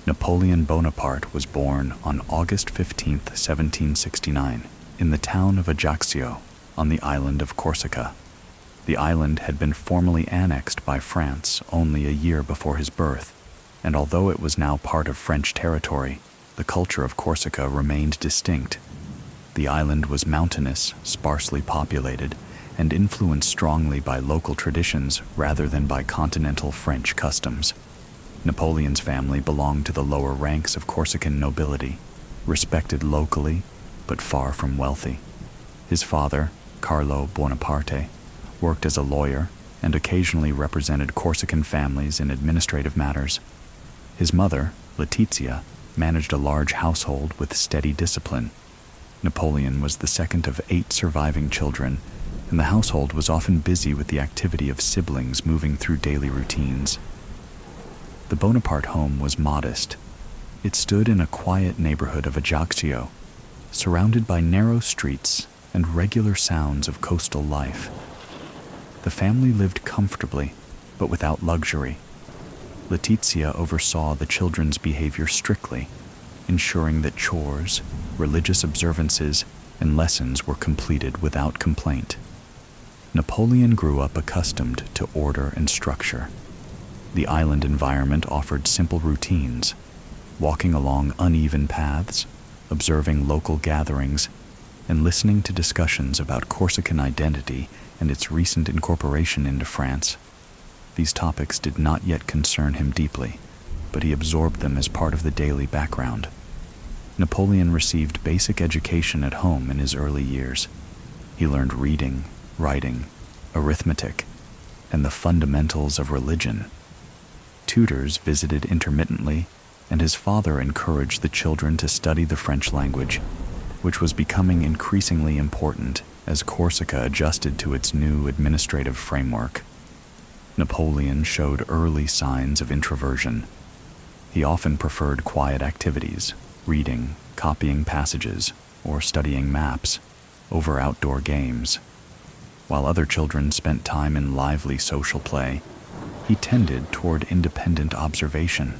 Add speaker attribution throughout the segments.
Speaker 1: Napoleon Bonaparte was born on August 15, 1769, in the town of Ajaccio, on the island of Corsica. The island had been formally annexed by France only a year before his birth, and although it was now part of French territory, the culture of Corsica remained distinct. The island was mountainous, sparsely populated, and influenced strongly by local traditions rather than by continental French customs. Napoleon's family belonged to the lower ranks of Corsican nobility, respected locally, but far from wealthy. His father, Carlo Bonaparte, worked as a lawyer and occasionally represented Corsican families in administrative matters. His mother, Letizia, managed a large household with steady discipline. Napoleon was the second of 8 surviving children, and the household was often busy with the activity of siblings moving through daily routines. The Bonaparte home was modest. It stood in a quiet neighborhood of Ajaccio, surrounded by narrow streets and regular sounds of coastal life. The family lived comfortably, but without luxury. Letizia oversaw the children's behavior strictly, ensuring that chores, religious observances, and lessons were completed without complaint. Napoleon grew up accustomed to order and structure. The island environment offered simple routines, walking along uneven paths, observing local gatherings, and listening to discussions about Corsican identity and its recent incorporation into France. These topics did not yet concern him deeply, but he absorbed them as part of the daily background. Napoleon received basic education at home in his early years. He learned reading, writing, arithmetic, and the fundamentals of religion. Tutors visited intermittently, and his father encouraged the children to study the French language, which was becoming increasingly important as Corsica adjusted to its new administrative framework. Napoleon showed early signs of introversion. He often preferred quiet activities, reading, copying passages, or studying maps, over outdoor games. While other children spent time in lively social play, he tended toward independent observation.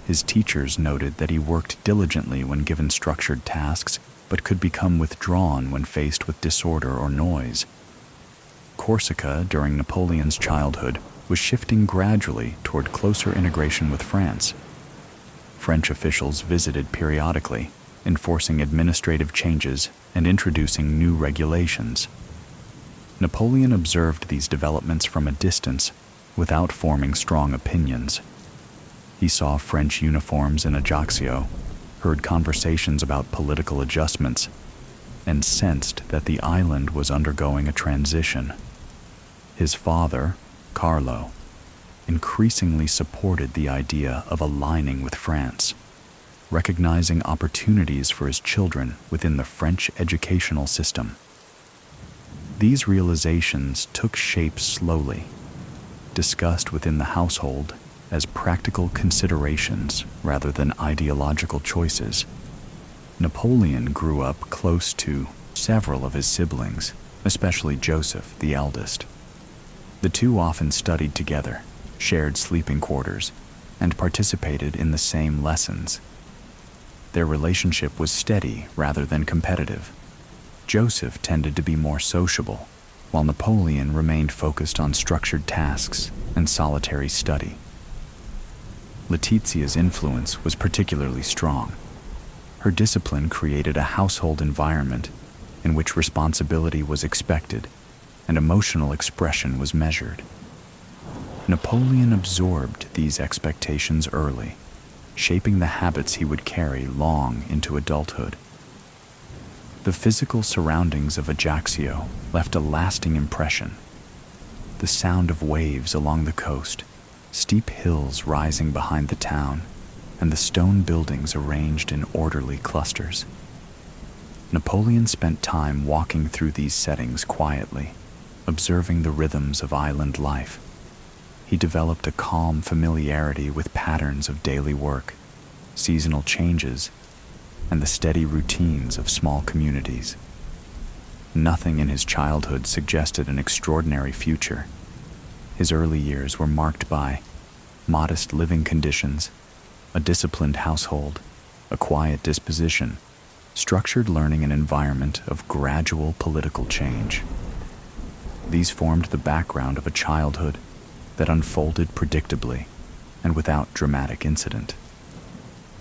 Speaker 1: His teachers noted that he worked diligently when given structured tasks, but could become withdrawn when faced with disorder or noise. Corsica, during Napoleon's childhood, was shifting gradually toward closer integration with France. French officials visited periodically, enforcing administrative changes and introducing new regulations. Napoleon observed these developments from a distance without forming strong opinions. He saw French uniforms in Ajaccio, heard conversations about political adjustments, and sensed that the island was undergoing a transition. His father, Carlo, increasingly supported the idea of aligning with France, recognizing opportunities for his children within the French educational system. These realizations took shape slowly, discussed within the household as practical considerations rather than ideological choices. Napoleon grew up close to several of his siblings, especially Joseph, the eldest. The two often studied together, shared sleeping quarters, and participated in the same lessons. Their relationship was steady rather than competitive. Joseph tended to be more sociable, while Napoleon remained focused on structured tasks and solitary study. Letizia's influence was particularly strong. Her discipline created a household environment in which responsibility was expected and emotional expression was measured. Napoleon absorbed these expectations early, shaping the habits he would carry long into adulthood. The physical surroundings of Ajaccio left a lasting impression. The sound of waves along the coast, steep hills rising behind the town, and the stone buildings arranged in orderly clusters. Napoleon spent time walking through these settings quietly, observing the rhythms of island life. He developed a calm familiarity with patterns of daily work, seasonal changes, and the steady routines of small communities. Nothing in his childhood suggested an extraordinary future. His early years were marked by modest living conditions, a disciplined household, a quiet disposition, structured learning, an environment of gradual political change. These formed the background of a childhood that unfolded predictably and without dramatic incident.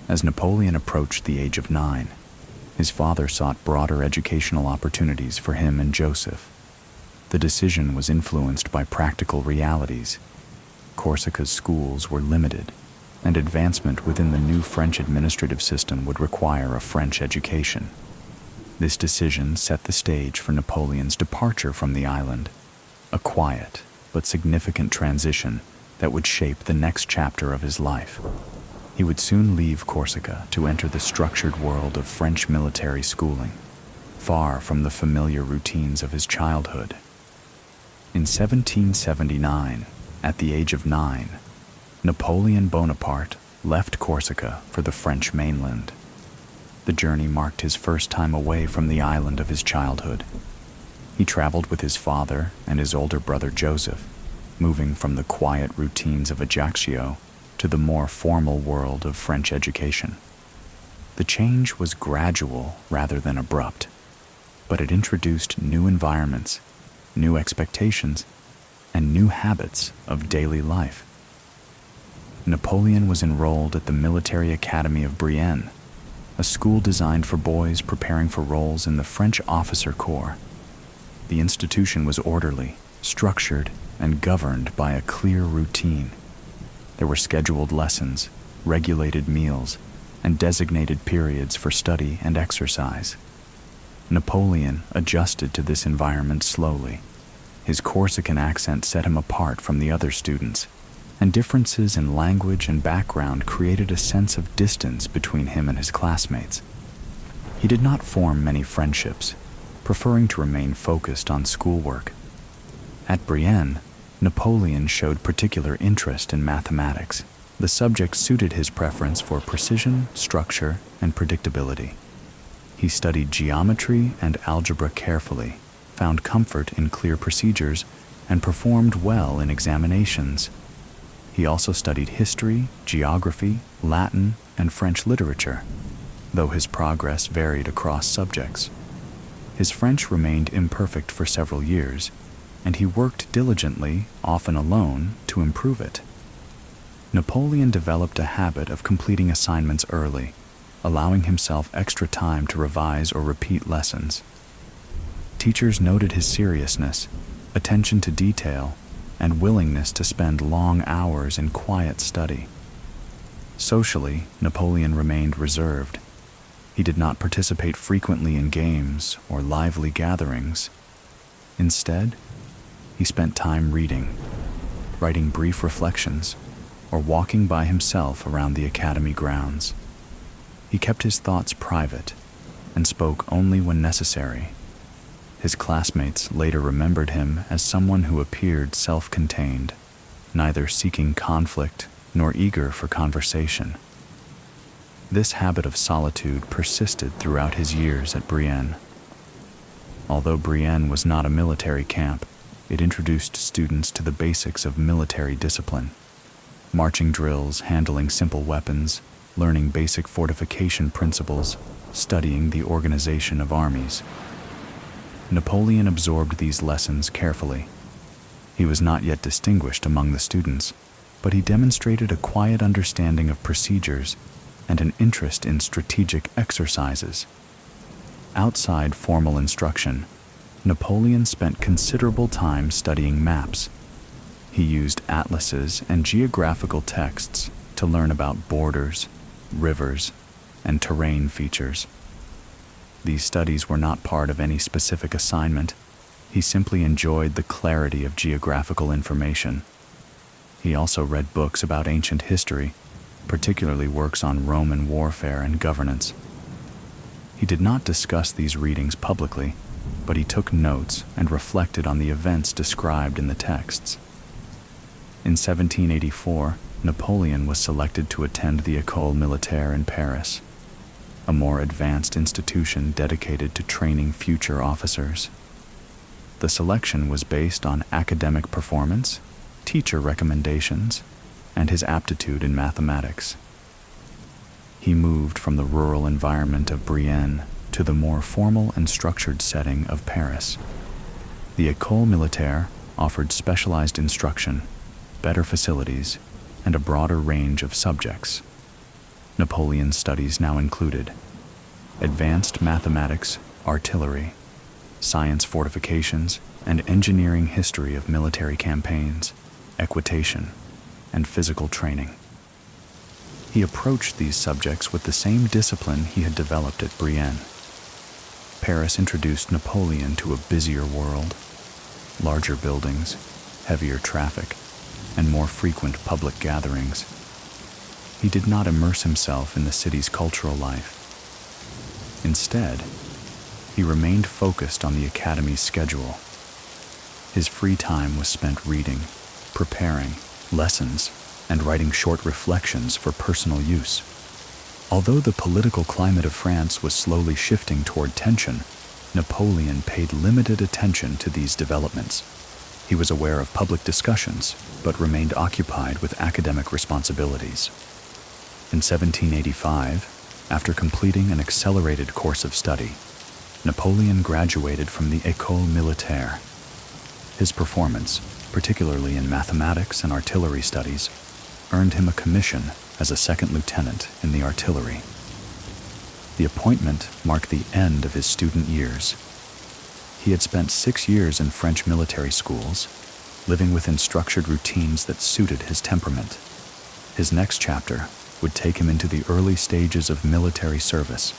Speaker 1: As Napoleon approached the age of 9, his father sought broader educational opportunities for him and Joseph. The decision was influenced by practical realities. Corsica's schools were limited, and advancement within the new French administrative system would require a French education. This decision set the stage for Napoleon's departure from the island, a quiet but significant transition that would shape the next chapter of his life. He would soon leave Corsica to enter the structured world of French military schooling, far from the familiar routines of his childhood. In 1779, at the age of 9, Napoleon Bonaparte left Corsica for the French mainland. The journey marked his first time away from the island of his childhood. He traveled with his father and his older brother Joseph, moving from the quiet routines of Ajaccio to the more formal world of French education. The change was gradual rather than abrupt, but it introduced new environments, new expectations, and new habits of daily life. Napoleon was enrolled at the Military Academy of Brienne, a school designed for boys preparing for roles in the French officer corps. The institution was orderly, structured, and governed by a clear routine. There were scheduled lessons, regulated meals, and designated periods for study and exercise. Napoleon adjusted to this environment slowly. His Corsican accent set him apart from the other students, and differences in language and background created a sense of distance between him and his classmates. He did not form many friendships, preferring to remain focused on schoolwork. At Brienne, Napoleon showed particular interest in mathematics. The subject suited his preference for precision, structure, and predictability. He studied geometry and algebra carefully, found comfort in clear procedures, and performed well in examinations. He also studied history, geography, Latin, and French literature, though his progress varied across subjects. His French remained imperfect for several years, and he worked diligently, often alone, to improve it. Napoleon developed a habit of completing assignments early, allowing himself extra time to revise or repeat lessons. Teachers noted his seriousness, attention to detail, and willingness to spend long hours in quiet study. Socially, Napoleon remained reserved. He did not participate frequently in games or lively gatherings. Instead, he spent time reading, writing brief reflections, or walking by himself around the academy grounds. He kept his thoughts private and spoke only when necessary. His classmates later remembered him as someone who appeared self-contained, neither seeking conflict nor eager for conversation. This habit of solitude persisted throughout his years at Brienne. Although Brienne was not a military camp, it introduced students to the basics of military discipline. Marching drills, handling simple weapons, learning basic fortification principles, studying the organization of armies. Napoleon absorbed these lessons carefully. He was not yet distinguished among the students, but he demonstrated a quiet understanding of procedures and an interest in strategic exercises. Outside formal instruction, Napoleon spent considerable time studying maps. He used atlases and geographical texts to learn about borders, rivers, and terrain features. These studies were not part of any specific assignment. He simply enjoyed the clarity of geographical information. He also read books about ancient history, particularly works on Roman warfare and governance. He did not discuss these readings publicly, but he took notes and reflected on the events described in the texts. In 1784, Napoleon was selected to attend the École Militaire in Paris, a more advanced institution dedicated to training future officers. The selection was based on academic performance, teacher recommendations, and his aptitude in mathematics. He moved from the rural environment of Brienne to the more formal and structured setting of Paris. The École Militaire offered specialized instruction, better facilities, and a broader range of subjects. Napoleon's studies now included advanced mathematics, artillery, science fortifications, and engineering history of military campaigns, equitation, and physical training. He approached these subjects with the same discipline he had developed at Brienne. Paris introduced Napoleon to a busier world, larger buildings, heavier traffic, and more frequent public gatherings. He did not immerse himself in the city's cultural life. Instead, he remained focused on the academy's schedule. His free time was spent reading, preparing lessons, and writing short reflections for personal use. Although the political climate of France was slowly shifting toward tension, Napoleon paid limited attention to these developments. He was aware of public discussions, but remained occupied with academic responsibilities. In 1785, after completing an accelerated course of study, Napoleon graduated from the École Militaire. His performance, particularly in mathematics and artillery studies, earned him a commission as a second lieutenant in the artillery. The appointment marked the end of his student years. He had spent 6 years in French military schools, living within structured routines that suited his temperament. His next chapter would take him into the early stages of military service,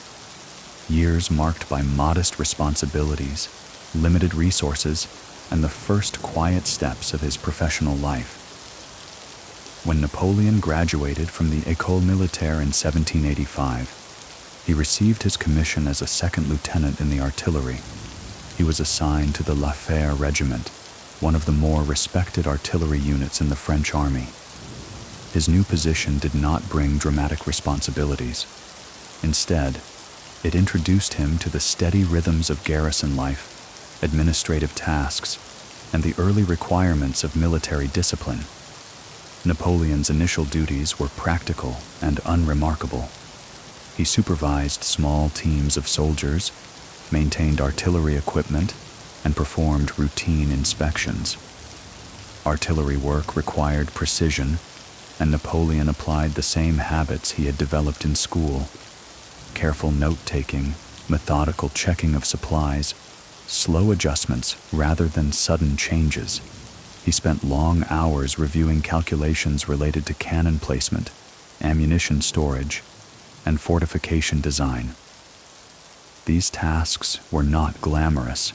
Speaker 1: years marked by modest responsibilities, limited resources, and the first quiet steps of his professional life. When Napoleon graduated from the École Militaire in 1785, he received his commission as a second lieutenant in the artillery. He was assigned to the La Fère regiment, one of the more respected artillery units in the French army. His new position did not bring dramatic responsibilities. Instead, it introduced him to the steady rhythms of garrison life, administrative tasks, and the early requirements of military discipline. Napoleon's initial duties were practical and unremarkable. He supervised small teams of soldiers, maintained artillery equipment, and performed routine inspections. Artillery work required precision, and Napoleon applied the same habits he had developed in school: careful note-taking, methodical checking of supplies, slow adjustments rather than sudden changes. He spent long hours reviewing calculations related to cannon placement, ammunition storage, and fortification design. These tasks were not glamorous,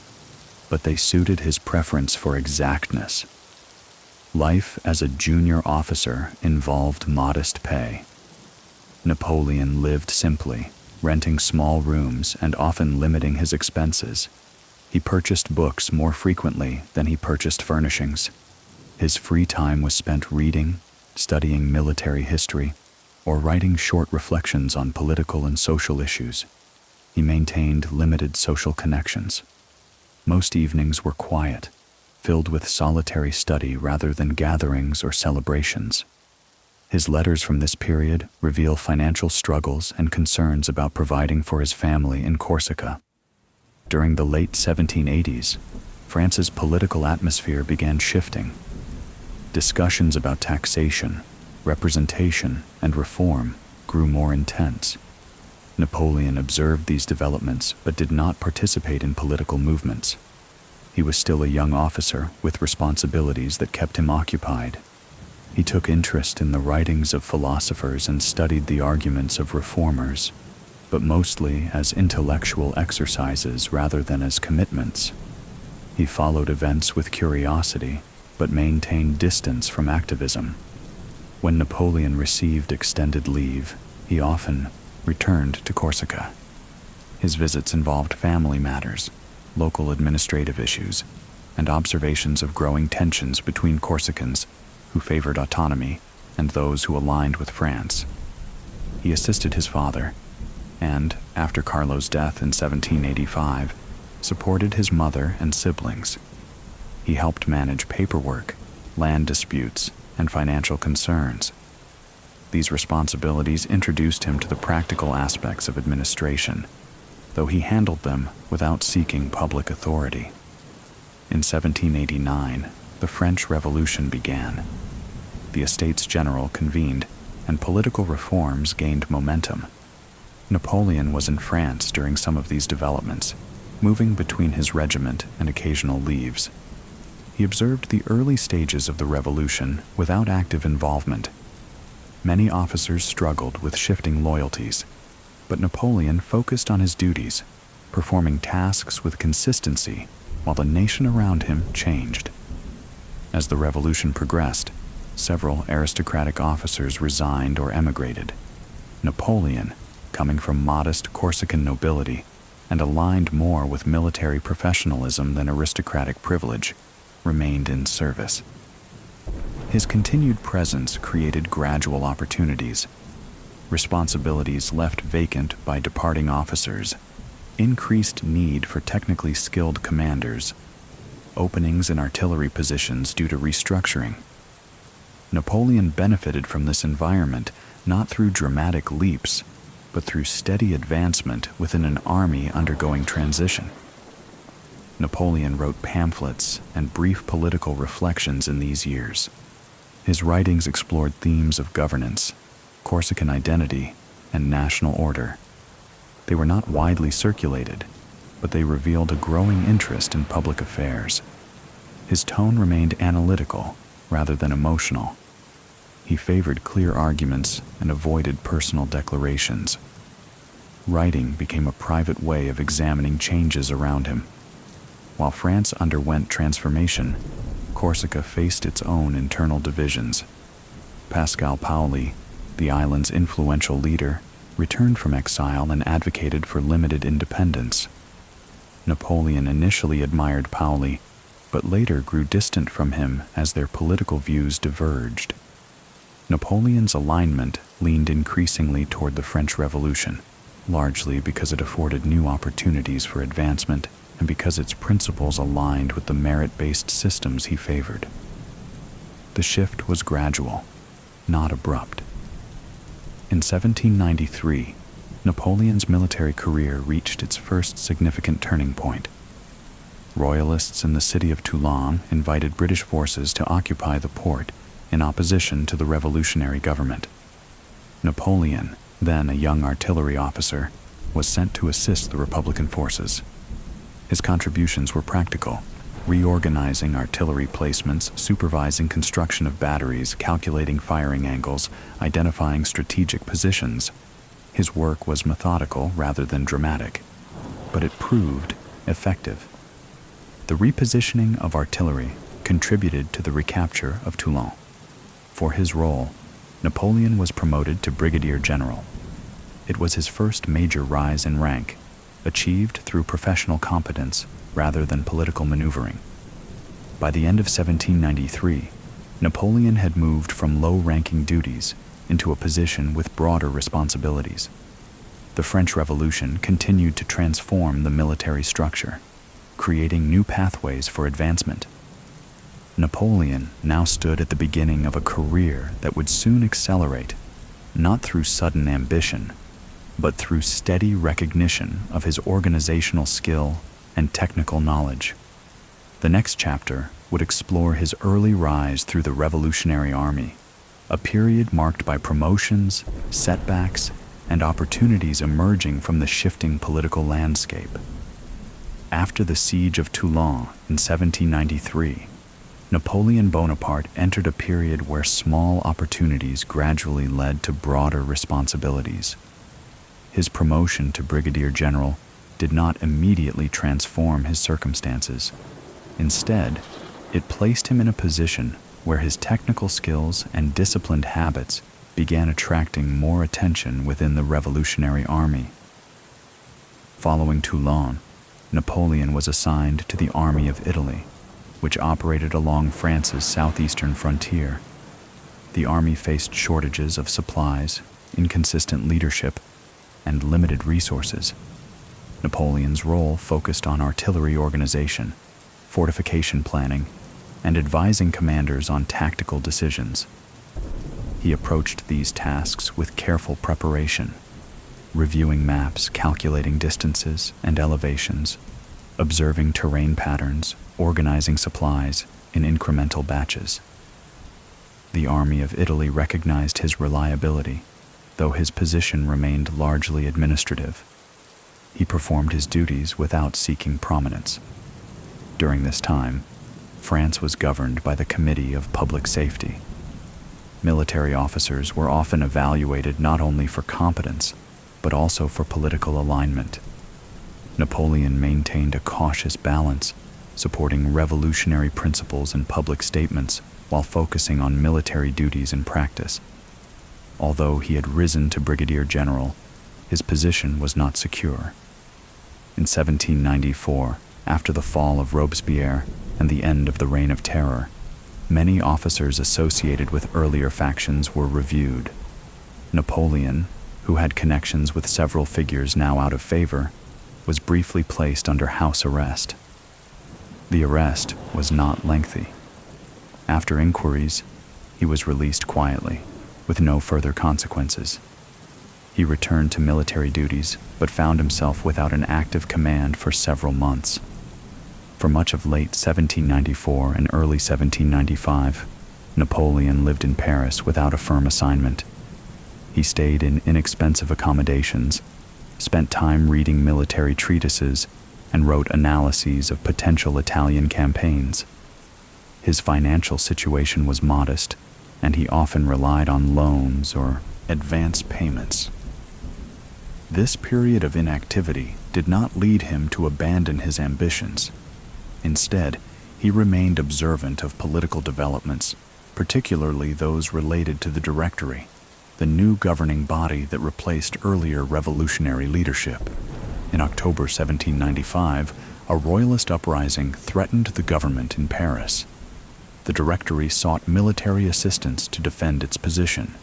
Speaker 1: but they suited his preference for exactness. Life as a junior officer involved modest pay. Napoleon lived simply, renting small rooms and often limiting his expenses. He purchased books more frequently than he purchased furnishings. His free time was spent reading, studying military history, or writing short reflections on political and social issues. He maintained limited social connections. Most evenings were quiet, filled with solitary study rather than gatherings or celebrations. His letters from this period reveal financial struggles and concerns about providing for his family in Corsica. During the late 1780s, France's political atmosphere began shifting. Discussions about taxation, representation, and reform grew more intense. Napoleon observed these developments but did not participate in political movements. He was still a young officer with responsibilities that kept him occupied. He took interest in the writings of philosophers and studied the arguments of reformers, but mostly as intellectual exercises rather than as commitments. He followed events with curiosity, but maintained distance from activism. When Napoleon received extended leave, he often returned to Corsica. His visits involved family matters, local administrative issues, and observations of growing tensions between Corsicans who favored autonomy and those who aligned with France. He assisted his father, and, after Carlo's death in 1785, supported his mother and siblings. He helped manage paperwork, land disputes, and financial concerns. These responsibilities introduced him to the practical aspects of administration, though he handled them without seeking public authority. In 1789, the French Revolution began. The Estates General convened, and political reforms gained momentum. Napoleon was in France during some of these developments, moving between his regiment and occasional leaves. He observed the early stages of the revolution without active involvement. Many officers struggled with shifting loyalties, but Napoleon focused on his duties, performing tasks with consistency while the nation around him changed. As the revolution progressed, several aristocratic officers resigned or emigrated. Napoleon, coming from modest Corsican nobility and aligned more with military professionalism than aristocratic privilege, remained in service. His continued presence created gradual opportunities. Responsibilities left vacant by departing officers, increased need for technically skilled commanders, openings in artillery positions due to restructuring. Napoleon benefited from this environment not through dramatic leaps, but through steady advancement within an army undergoing transition. Napoleon wrote pamphlets and brief political reflections in these years. His writings explored themes of governance, Corsican identity, and national order. They were not widely circulated, but they revealed a growing interest in public affairs. His tone remained analytical rather than emotional. He favored clear arguments and avoided personal declarations. Writing became a private way of examining changes around him. While France underwent transformation, Corsica faced its own internal divisions. Pascal Paoli, the island's influential leader, returned from exile and advocated for limited independence. Napoleon initially admired Paoli, but later grew distant from him as their political views diverged. Napoleon's alignment leaned increasingly toward the French Revolution, largely because it afforded new opportunities for advancement and because its principles aligned with the merit-based systems he favored. The shift was gradual, not abrupt. In 1793, Napoleon's military career reached its first significant turning point. Royalists in the city of Toulon invited British forces to occupy the port in opposition to the revolutionary government. Napoleon, then a young artillery officer, was sent to assist the Republican forces. His contributions were practical, reorganizing artillery placements, supervising construction of batteries, calculating firing angles, identifying strategic positions. His work was methodical rather than dramatic, but it proved effective. The repositioning of artillery contributed to the recapture of Toulon. For his role, Napoleon was promoted to brigadier general. It was his first major rise in rank, achieved through professional competence rather than political maneuvering. By the end of 1793, Napoleon had moved from low-ranking duties into a position with broader responsibilities. The French Revolution continued to transform the military structure, creating new pathways for advancement. Napoleon now stood at the beginning of a career that would soon accelerate, not through sudden ambition, but through steady recognition of his organizational skill and technical knowledge. The next chapter would explore his early rise through the Revolutionary Army, a period marked by promotions, setbacks, and opportunities emerging from the shifting political landscape. After the siege of Toulon in 1793, Napoleon Bonaparte entered a period where small opportunities gradually led to broader responsibilities. His promotion to brigadier general did not immediately transform his circumstances. Instead, it placed him in a position where his technical skills and disciplined habits began attracting more attention within the Revolutionary Army. Following Toulon, Napoleon was assigned to the Army of Italy, which operated along France's southeastern frontier. The army faced shortages of supplies, inconsistent leadership, and limited resources. Napoleon's role focused on artillery organization, fortification planning, and advising commanders on tactical decisions. He He approached these tasks with careful preparation, reviewing maps, calculating distances and elevations, observing terrain patterns, organizing supplies in incremental batches. The Army of Italy recognized his reliability, though his position remained largely administrative. He performed his duties without seeking prominence. During this time, France was governed by the Committee of Public Safety. Military officers were often evaluated not only for competence, but also for political alignment. Napoleon maintained a cautious balance, supporting revolutionary principles and public statements while focusing on military duties in practice. Although he had risen to brigadier general, his position was not secure. In 1794, after the fall of Robespierre and the end of the Reign of Terror, many officers associated with earlier factions were reviewed. Napoleon, who had connections with several figures now out of favor, was briefly placed under house arrest. The arrest was not lengthy. After inquiries, he was released quietly, with no further consequences. He returned to military duties, but found himself without an active command for several months. For much of late 1794 and early 1795, Napoleon lived in Paris without a firm assignment. He stayed in inexpensive accommodations, spent time reading military treatises, and wrote analyses of potential Italian campaigns. His financial situation was modest, and he often relied on loans or advance payments. This period of inactivity did not lead him to abandon his ambitions. Instead, he remained observant of political developments, particularly those related to the Directory, the new governing body that replaced earlier revolutionary leadership. In October 1795, a royalist uprising threatened the government in Paris. The Directory sought military assistance to defend its position.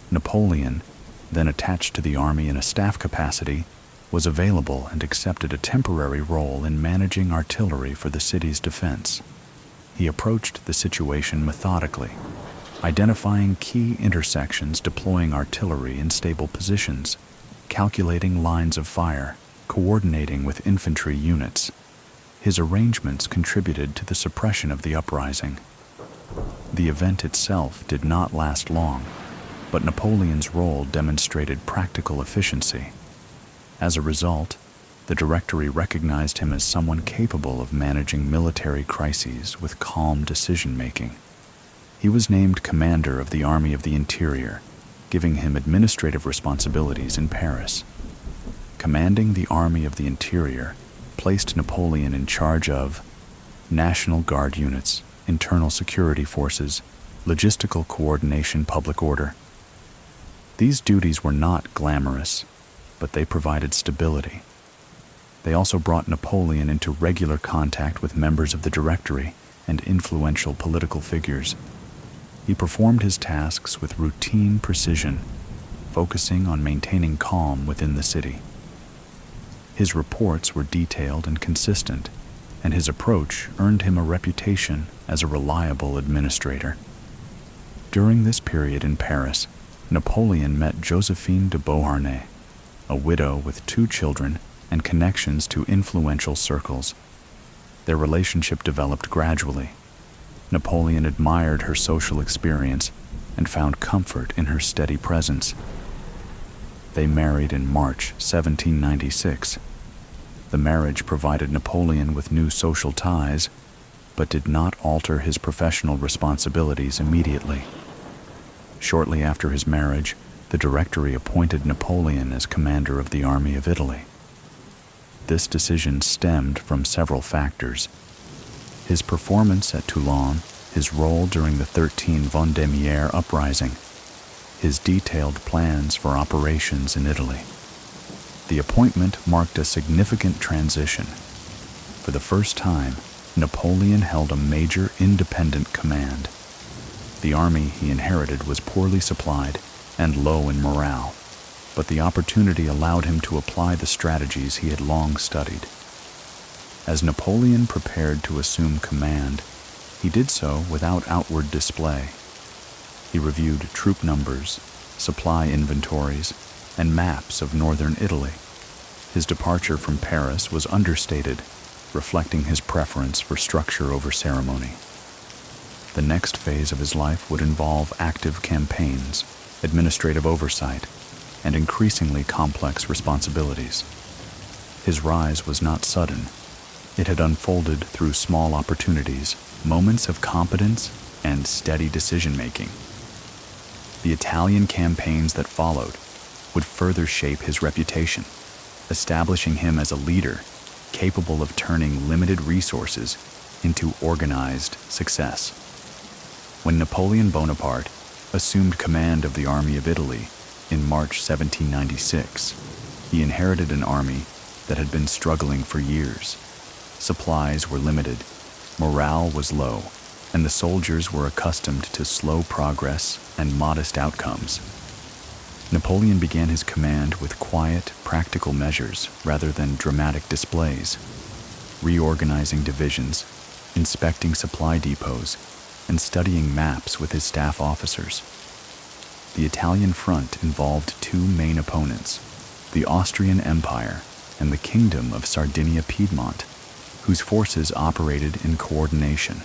Speaker 1: Napoleon, then attached to the army in a staff capacity, was available and accepted a temporary role in managing artillery for the city's defense. He approached the situation methodically, identifying key intersections, deploying artillery in stable positions, calculating lines of fire, coordinating with infantry units. His arrangements contributed to the suppression of the uprising. The event itself did not last long, but Napoleon's role demonstrated practical efficiency. As a result, the Directory recognized him as someone capable of managing military crises with calm decision-making. He was named commander of the Army of the Interior, giving him administrative responsibilities in Paris. Commanding the Army of the Interior placed Napoleon in charge of National Guard units, internal security forces, logistical coordination, public order. These duties were not glamorous, but they provided stability. They also brought Napoleon into regular contact with members of the Directory and influential political figures. He performed his tasks with routine precision, focusing on maintaining calm within the city. His reports were detailed and consistent, and his approach earned him a reputation as a reliable administrator. During this period in Paris, Napoleon met Josephine de Beauharnais, a widow with 2 children and connections to influential circles. Their relationship developed gradually. Napoleon admired her social experience and found comfort in her steady presence. They married in March 1796. The marriage provided Napoleon with new social ties, but did not alter his professional responsibilities immediately. Shortly after his marriage, the Directory appointed Napoleon as commander of the Army of Italy. This decision stemmed from several factors: his performance at Toulon, his role during the 13 Vendémiaire uprising, his detailed plans for operations in Italy. The appointment marked a significant transition. For the first time, Napoleon held a major independent command. The army he inherited was poorly supplied and low in morale, but the opportunity allowed him to apply the strategies he had long studied. As Napoleon prepared to assume command, he did so without outward display. He reviewed troop numbers, supply inventories, and maps of northern Italy. His departure from Paris was understated, reflecting his preference for structure over ceremony. The next phase of his life would involve active campaigns, administrative oversight, and increasingly complex responsibilities. His rise was not sudden. It had unfolded through small opportunities, moments of competence, and steady decision-making. The Italian campaigns that followed would further shape his reputation, establishing him as a leader capable of turning limited resources into organized success. When Napoleon Bonaparte assumed command of the Army of Italy in March 1796, he inherited an army that had been struggling for years. Supplies were limited, morale was low, and the soldiers were accustomed to slow progress and modest outcomes. Napoleon began his command with quiet, practical measures rather than dramatic displays, reorganizing divisions, inspecting supply depots, and studying maps with his staff officers. The Italian front involved two main opponents, the Austrian Empire and the Kingdom of Sardinia-Piedmont, whose forces operated in coordination.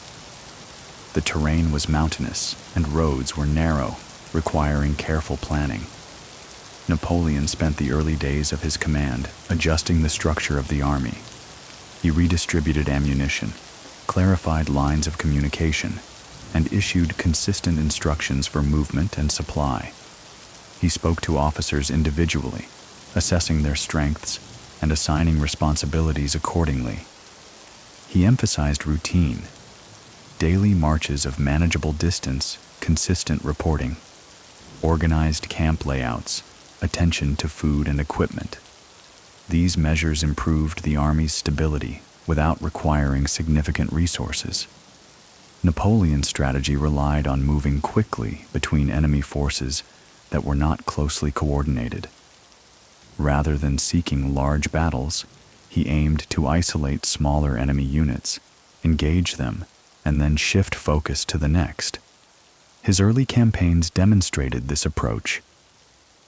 Speaker 1: The terrain was mountainous and roads were narrow, requiring careful planning. Napoleon spent the early days of his command adjusting the structure of the army. He redistributed ammunition, clarified lines of communication, and issued consistent instructions for movement and supply. He spoke to officers individually, assessing their strengths and assigning responsibilities accordingly. He emphasized routine, daily marches of manageable distance, consistent reporting, organized camp layouts, attention to food and equipment. These measures improved the army's stability without requiring significant resources. Napoleon's strategy relied on moving quickly between enemy forces that were not closely coordinated. Rather than seeking large battles, he aimed to isolate smaller enemy units, engage them, and then shift focus to the next. His early campaigns demonstrated this approach,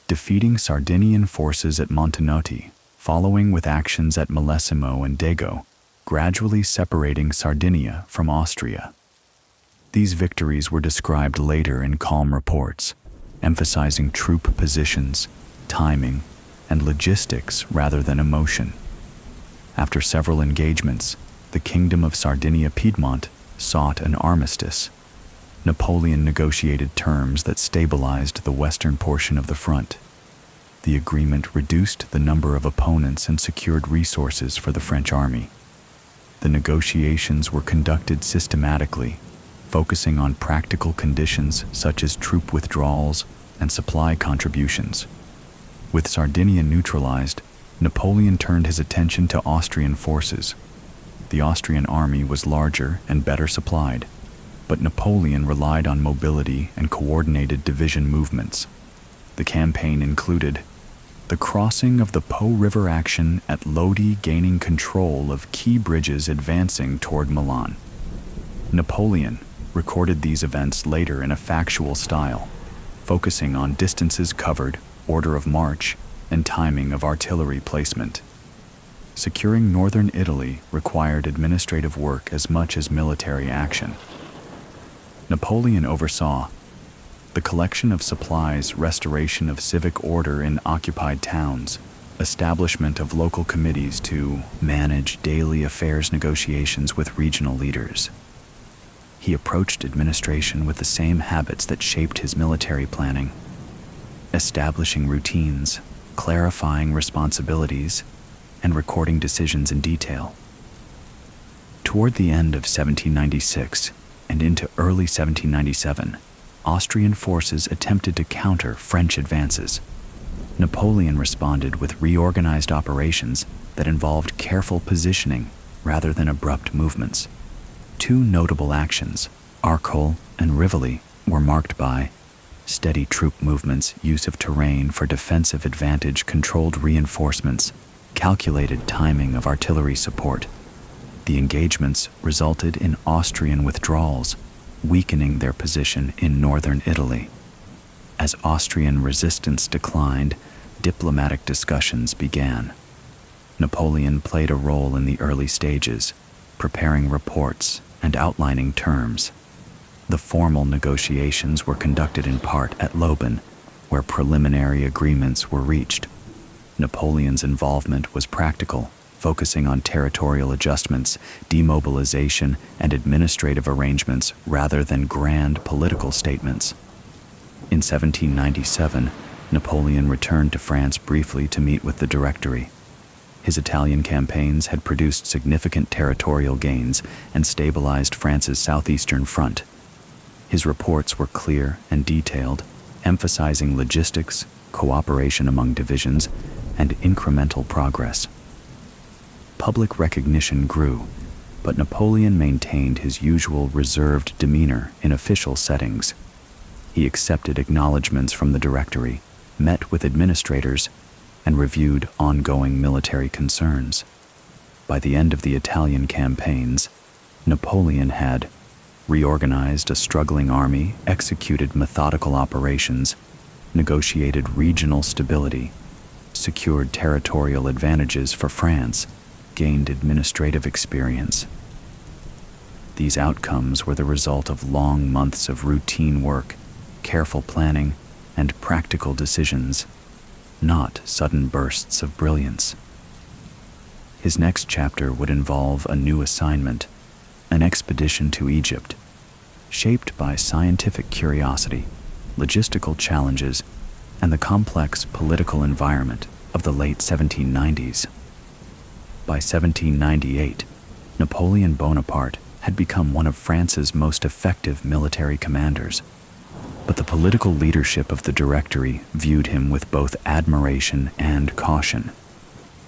Speaker 1: defeating Sardinian forces at Montenotte, following with actions at Millesimo and Dago, gradually separating Sardinia from Austria. These victories were described later in calm reports, emphasizing troop positions, timing, and logistics rather than emotion. After several engagements, the Kingdom of Sardinia-Piedmont sought an armistice. Napoleon negotiated terms that stabilized the western portion of the front. The agreement reduced the number of opponents and secured resources for the French army. The negotiations were conducted systematically, focusing on practical conditions such as troop withdrawals and supply contributions. With Sardinia neutralized, Napoleon turned his attention to Austrian forces. The Austrian army was larger and better supplied, but Napoleon relied on mobility and coordinated division movements. The campaign included the crossing of the Po River action at Lodi, gaining control of key bridges advancing toward Milan. Napoleon recorded these events later in a factual style, focusing on distances covered, order of march, and timing of artillery placement. Securing northern Italy required administrative work as much as military action. Napoleon oversaw the collection of supplies, restoration of civic order in occupied towns, establishment of local committees to manage daily affairs negotiations with regional leaders. He approached administration with the same habits that shaped his military planning, establishing routines, clarifying responsibilities, and recording decisions in detail. Toward the end of 1796 and into early 1797, Austrian forces attempted to counter French advances. Napoleon responded with reorganized operations that involved careful positioning rather than abrupt movements. Two notable actions, Arcole and Rivoli, were marked by steady troop movements, use of terrain for defensive advantage, controlled reinforcements, calculated timing of artillery support. The engagements resulted in Austrian withdrawals, weakening their position in northern Italy. As Austrian resistance declined, diplomatic discussions began. Napoleon played a role in the early stages, preparing reports and outlining terms. The formal negotiations were conducted in part at Leoben, where preliminary agreements were reached. Napoleon's involvement was practical, focusing on territorial adjustments, demobilization, and administrative arrangements rather than grand political statements. In 1797, Napoleon returned to France briefly to meet with the Directory. His Italian campaigns had produced significant territorial gains and stabilized France's southeastern front. His reports were clear and detailed, emphasizing logistics, cooperation among divisions, and incremental progress. Public recognition grew, but Napoleon maintained his usual reserved demeanor in official settings. He accepted acknowledgments from the Directory, met with administrators, and reviewed ongoing military concerns. By the end of the Italian campaigns, Napoleon had reorganized a struggling army, executed methodical operations, negotiated regional stability, secured territorial advantages for France, gained administrative experience. These outcomes were the result of long months of routine work, careful planning, and practical decisions, not sudden bursts of brilliance. His next chapter would involve a new assignment, an expedition to Egypt, shaped by scientific curiosity, logistical challenges, and the complex political environment of the late 1790s. By 1798, Napoleon Bonaparte had become one of France's most effective military commanders, but the political leadership of the Directory viewed him with both admiration and caution.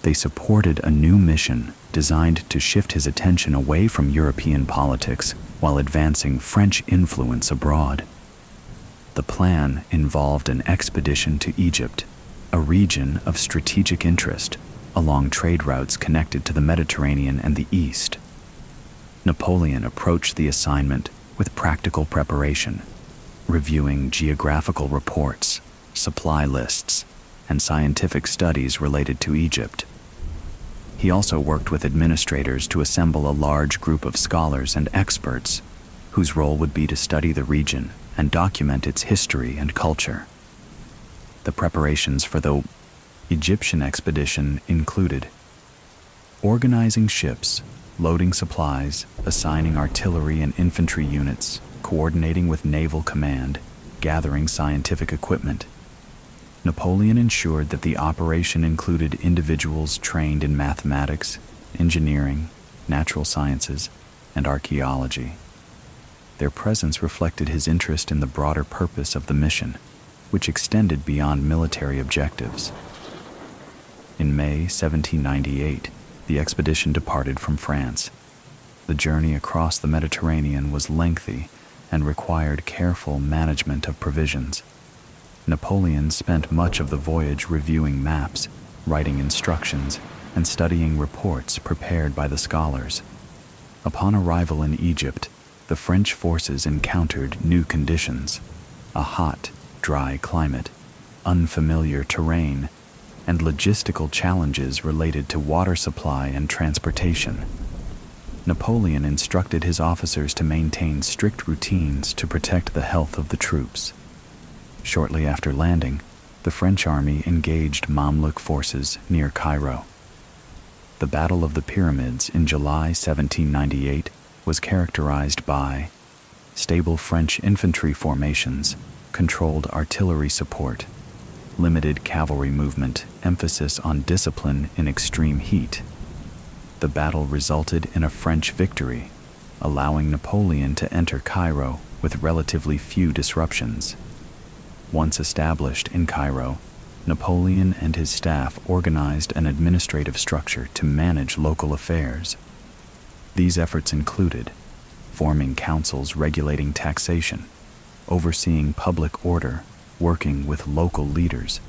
Speaker 1: They supported a new mission designed to shift his attention away from European politics while advancing French influence abroad. The plan involved an expedition to Egypt, a region of strategic interest along trade routes connected to the Mediterranean and the East. Napoleon approached the assignment with practical preparation, reviewing geographical reports, supply lists, and scientific studies related to Egypt. He also worked with administrators to assemble a large group of scholars and experts whose role would be to study the region and document its history and culture. The preparations for the Egyptian expedition included organizing ships, loading supplies, assigning artillery and infantry units, coordinating with naval command, gathering scientific equipment. Napoleon ensured that the operation included individuals trained in mathematics, engineering, natural sciences, and archaeology. Their presence reflected his interest in the broader purpose of the mission, which extended beyond military objectives. In May 1798, the expedition departed from France. The journey across the Mediterranean was lengthy and required careful management of provisions. Napoleon spent much of the voyage reviewing maps, writing instructions, and studying reports prepared by the scholars. Upon arrival in Egypt, the French forces encountered new conditions: a hot, dry climate, unfamiliar terrain, and logistical challenges related to water supply and transportation. Napoleon instructed his officers to maintain strict routines to protect the health of the troops. Shortly after landing, the French army engaged Mamluk forces near Cairo. The Battle of the Pyramids in July 1798 was characterized by stable French infantry formations, controlled artillery support, limited cavalry movement, emphasis on discipline in extreme heat. The battle resulted in a French victory, allowing Napoleon to enter Cairo with relatively few disruptions. Once established in Cairo, Napoleon and his staff organized an administrative structure to manage local affairs. These efforts included forming councils regulating taxation, overseeing public order, working with local leaders.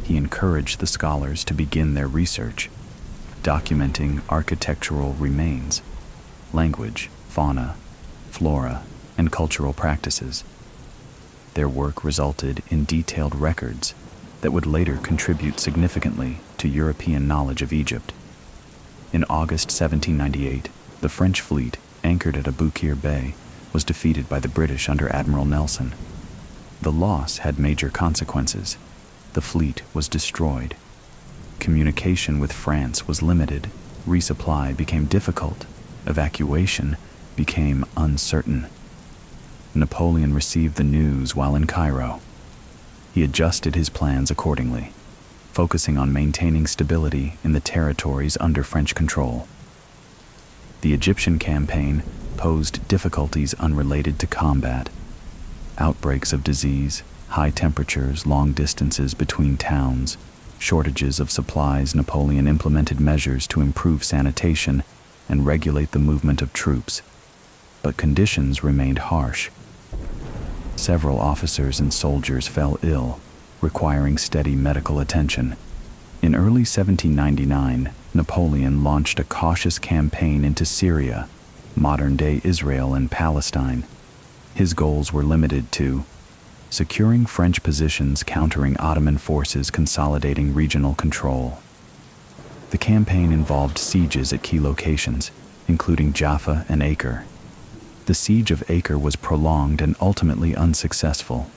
Speaker 1: He encouraged the scholars to begin their research, documenting architectural remains, language, fauna, flora, and cultural practices. Their work resulted in detailed records that would later contribute significantly to European knowledge of Egypt. In August 1798, the French fleet, anchored at Aboukir Bay, was defeated by the British under Admiral Nelson. The loss had major consequences. The fleet was destroyed. Communication with France was limited. Resupply became difficult. Evacuation became uncertain. Napoleon received the news while in Cairo. He adjusted his plans accordingly, focusing on maintaining stability in the territories under French control. The Egyptian campaign posed difficulties unrelated to combat. Outbreaks of disease, high temperatures, long distances between towns, shortages of supplies. Napoleon implemented measures to improve sanitation and regulate the movement of troops, but conditions remained harsh. Several officers and soldiers fell ill, requiring steady medical attention. In early 1799, Napoleon launched a cautious campaign into Syria, modern-day Israel and Palestine. His goals were limited to securing French positions, countering Ottoman forces, consolidating regional control. The campaign involved sieges at key locations, including Jaffa and Acre. The siege of Acre was prolonged and ultimately unsuccessful.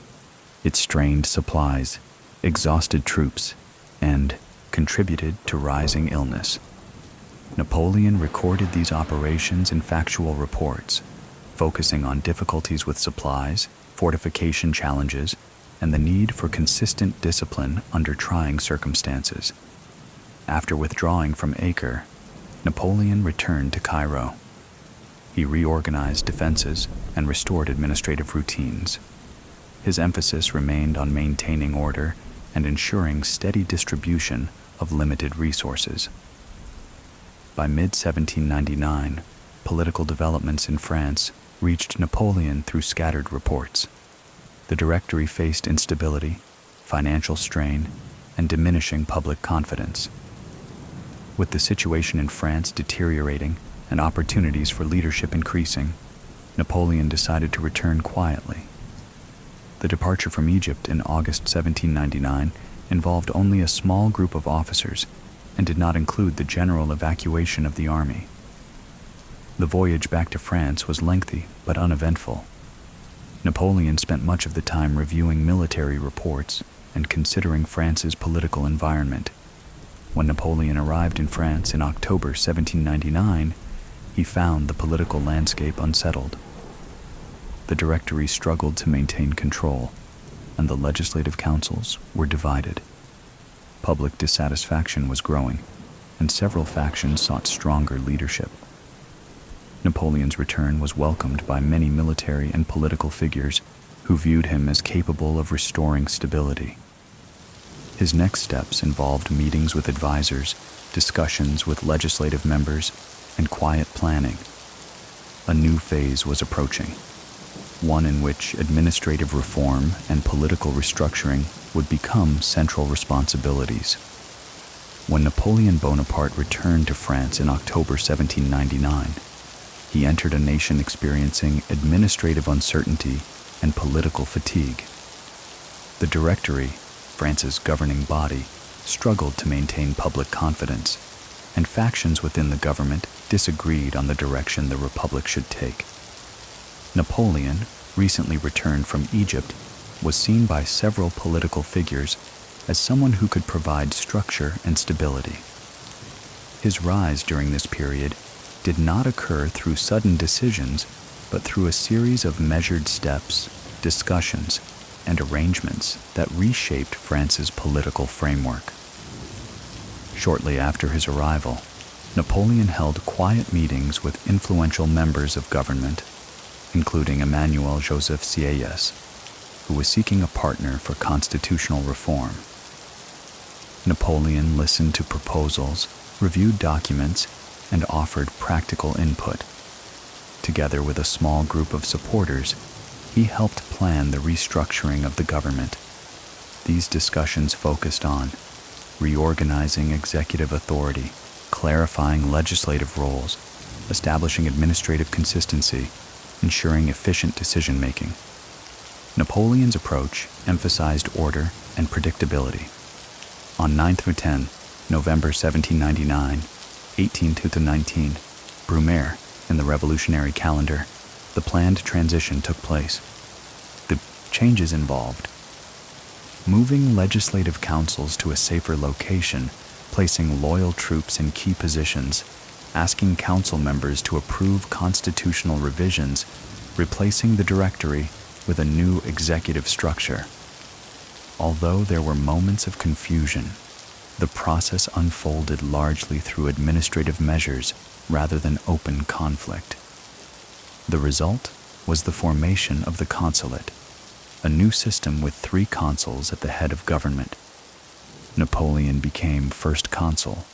Speaker 1: It strained supplies, exhausted troops, and contributed to rising illness. Napoleon recorded these operations in factual reports, focusing on difficulties with supplies, fortification challenges, and the need for consistent discipline under trying circumstances. After withdrawing from Acre, Napoleon returned to Cairo. He reorganized defenses and restored administrative routines. His emphasis remained on maintaining order and ensuring steady distribution of limited resources. By mid-1799, political developments in France reached Napoleon through scattered reports. The Directory faced instability, financial strain, and diminishing public confidence. With the situation in France deteriorating and opportunities for leadership increasing, Napoleon decided to return quietly. The departure from Egypt in August 1799 involved only a small group of officers and did not include the general evacuation of the army. The voyage back to France was lengthy but uneventful. Napoleon spent much of the time reviewing military reports and considering France's political environment. When Napoleon arrived in France in October 1799, he found the political landscape unsettled. The Directory struggled to maintain control, and the legislative councils were divided. Public dissatisfaction was growing, and several factions sought stronger leadership. Napoleon's return was welcomed by many military and political figures who viewed him as capable of restoring stability. His next steps involved meetings with advisors, discussions with legislative members, and quiet planning. A new phase was approaching, one in which administrative reform and political restructuring would become central responsibilities. When Napoleon Bonaparte returned to France in October 1799, he entered a nation experiencing administrative uncertainty and political fatigue. The Directory, France's governing body, struggled to maintain public confidence, and factions within the government disagreed on the direction the Republic should take. Napoleon, recently returned from Egypt, was seen by several political figures as someone who could provide structure and stability. His rise during this period did not occur through sudden decisions, but through a series of measured steps, discussions, and arrangements that reshaped France's political framework. Shortly after his arrival, Napoleon held quiet meetings with influential members of government, including Emmanuel Joseph Sieyès, who was seeking a partner for constitutional reform. Napoleon listened to proposals, reviewed documents, and offered practical input. Together with a small group of supporters, he helped plan the restructuring of the government. These discussions focused on reorganizing executive authority, clarifying legislative roles, establishing administrative consistency, ensuring efficient decision-making. Napoleon's approach emphasized order and predictability. On 9–10 November 1799, 18–19, Brumaire, in the revolutionary calendar, the planned transition took place. The changes involved moving legislative councils to a safer location, placing loyal troops in key positions, asking council members to approve constitutional revisions, replacing the directory with a new executive structure. Although there were moments of confusion, the process unfolded largely through administrative measures rather than open conflict. The result was the formation of the consulate, a new system with 3 consuls at the head of government. Napoleon became first consul,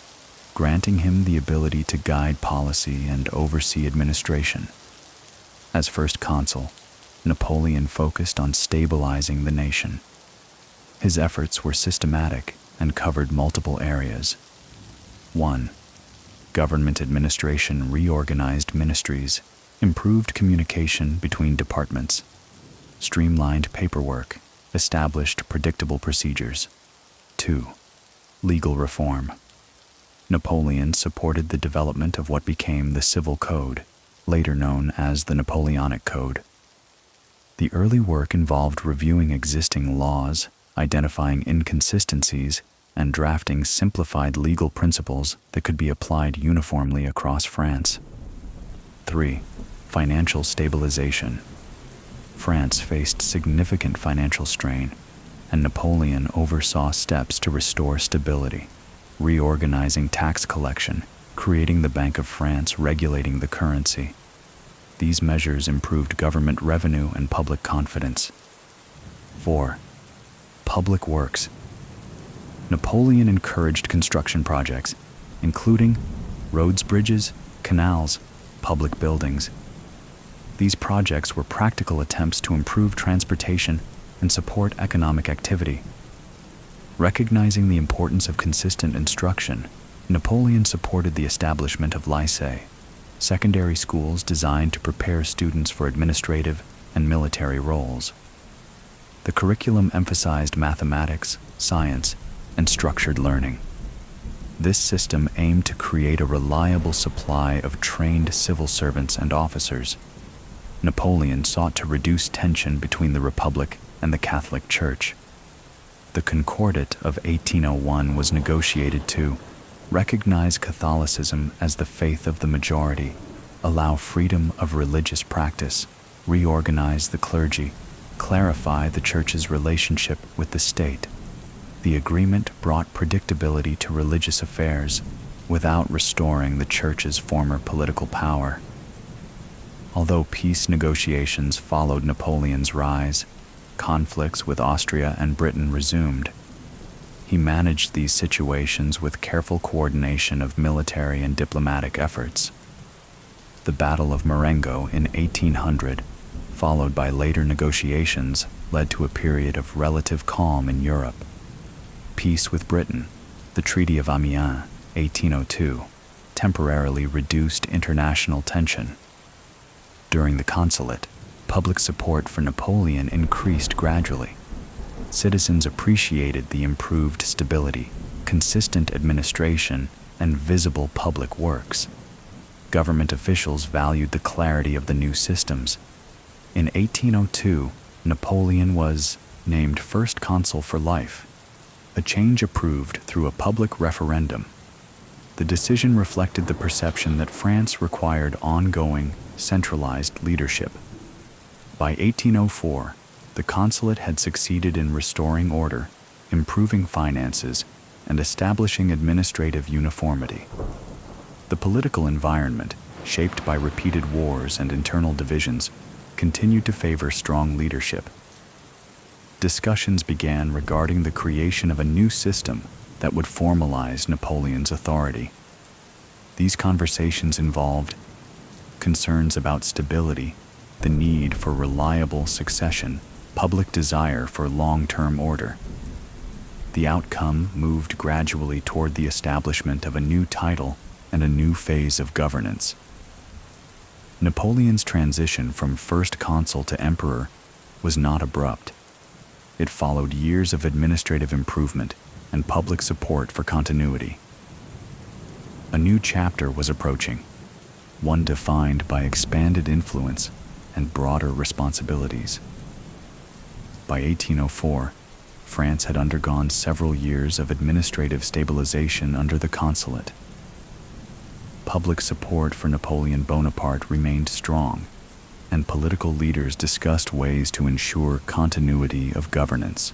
Speaker 1: granting him the ability to guide policy and oversee administration. As first consul, Napoleon focused on stabilizing the nation. His efforts were systematic and covered multiple areas. 1. Government administration reorganized ministries, improved communication between departments, streamlined paperwork, established predictable procedures. 2. Legal reform. Napoleon supported the development of what became the Civil Code, later known as the Napoleonic Code. The early work involved reviewing existing laws, identifying inconsistencies, and drafting simplified legal principles that could be applied uniformly across France. 3. Financial stabilization. France faced significant financial strain, and Napoleon oversaw steps to restore stability, reorganizing tax collection, creating the Bank of France, regulating the currency. These measures improved government revenue and public confidence. 4. Public works. Napoleon encouraged construction projects, including roads, bridges, canals, public buildings. These projects were practical attempts to improve transportation and support economic activity. Recognizing the importance of consistent instruction, Napoleon supported the establishment of lycées, secondary schools designed to prepare students for administrative and military roles. The curriculum emphasized mathematics, science, and structured learning. This system aimed to create a reliable supply of trained civil servants and officers. Napoleon sought to reduce tension between the Republic and the Catholic Church. The Concordat of 1801 was negotiated to recognize Catholicism as the faith of the majority, allow freedom of religious practice, reorganize the clergy, clarify the Church's relationship with the state. The agreement brought predictability to religious affairs without restoring the Church's former political power. Although peace negotiations followed Napoleon's rise, conflicts with Austria and Britain resumed. He managed these situations with careful coordination of military and diplomatic efforts. The Battle of Marengo in 1800, followed by later negotiations, led to a period of relative calm in Europe. Peace with Britain, the Treaty of Amiens, 1802, temporarily reduced international tension. During the consulate, public support for Napoleon increased gradually. Citizens appreciated the improved stability, consistent administration, and visible public works. Government officials valued the clarity of the new systems. In 1802, Napoleon was named first consul for life, a change approved through a public referendum. The decision reflected the perception that France required ongoing, centralized leadership. By 1804, the consulate had succeeded in restoring order, improving finances, and establishing administrative uniformity. The political environment, shaped by repeated wars and internal divisions, continued to favor strong leadership. Discussions began regarding the creation of a new system that would formalize Napoleon's authority. These conversations involved concerns about stability, the need for reliable succession, public desire for long-term order. The outcome moved gradually toward the establishment of a new title and a new phase of governance. Napoleon's transition from first consul to emperor was not abrupt. It followed years of administrative improvement and public support for continuity. A new chapter was approaching, one defined by expanded influence and broader responsibilities. By 1804, France had undergone several years of administrative stabilization under the consulate. Public support for Napoleon Bonaparte remained strong, and political leaders discussed ways to ensure continuity of governance.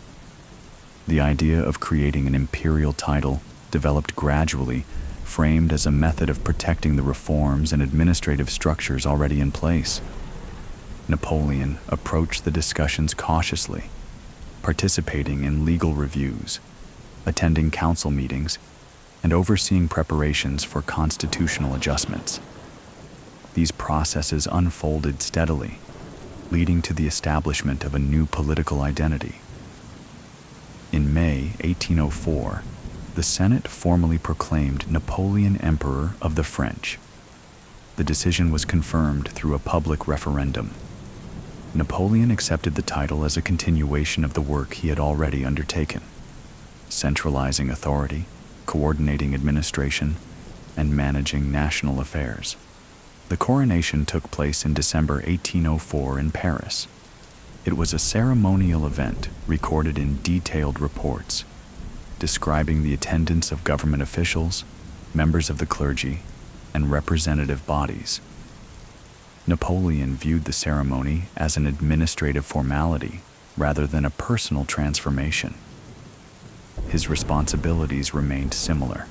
Speaker 1: The idea of creating an imperial title developed gradually, framed as a method of protecting the reforms and administrative structures already in place. Napoleon approached the discussions cautiously, participating in legal reviews, attending council meetings, and overseeing preparations for constitutional adjustments. These processes unfolded steadily, leading to the establishment of a new political identity. In May 1804, the Senate formally proclaimed Napoleon Emperor of the French. The decision was confirmed through a public referendum. Napoleon accepted the title as a continuation of the work he had already undertaken, centralizing authority, coordinating administration, and managing national affairs. The coronation took place in December 1804 in Paris. It was a ceremonial event recorded in detailed reports, describing the attendance of government officials, members of the clergy, and representative bodies. Napoleon viewed the ceremony as an administrative formality rather than a personal transformation. His responsibilities remained similar,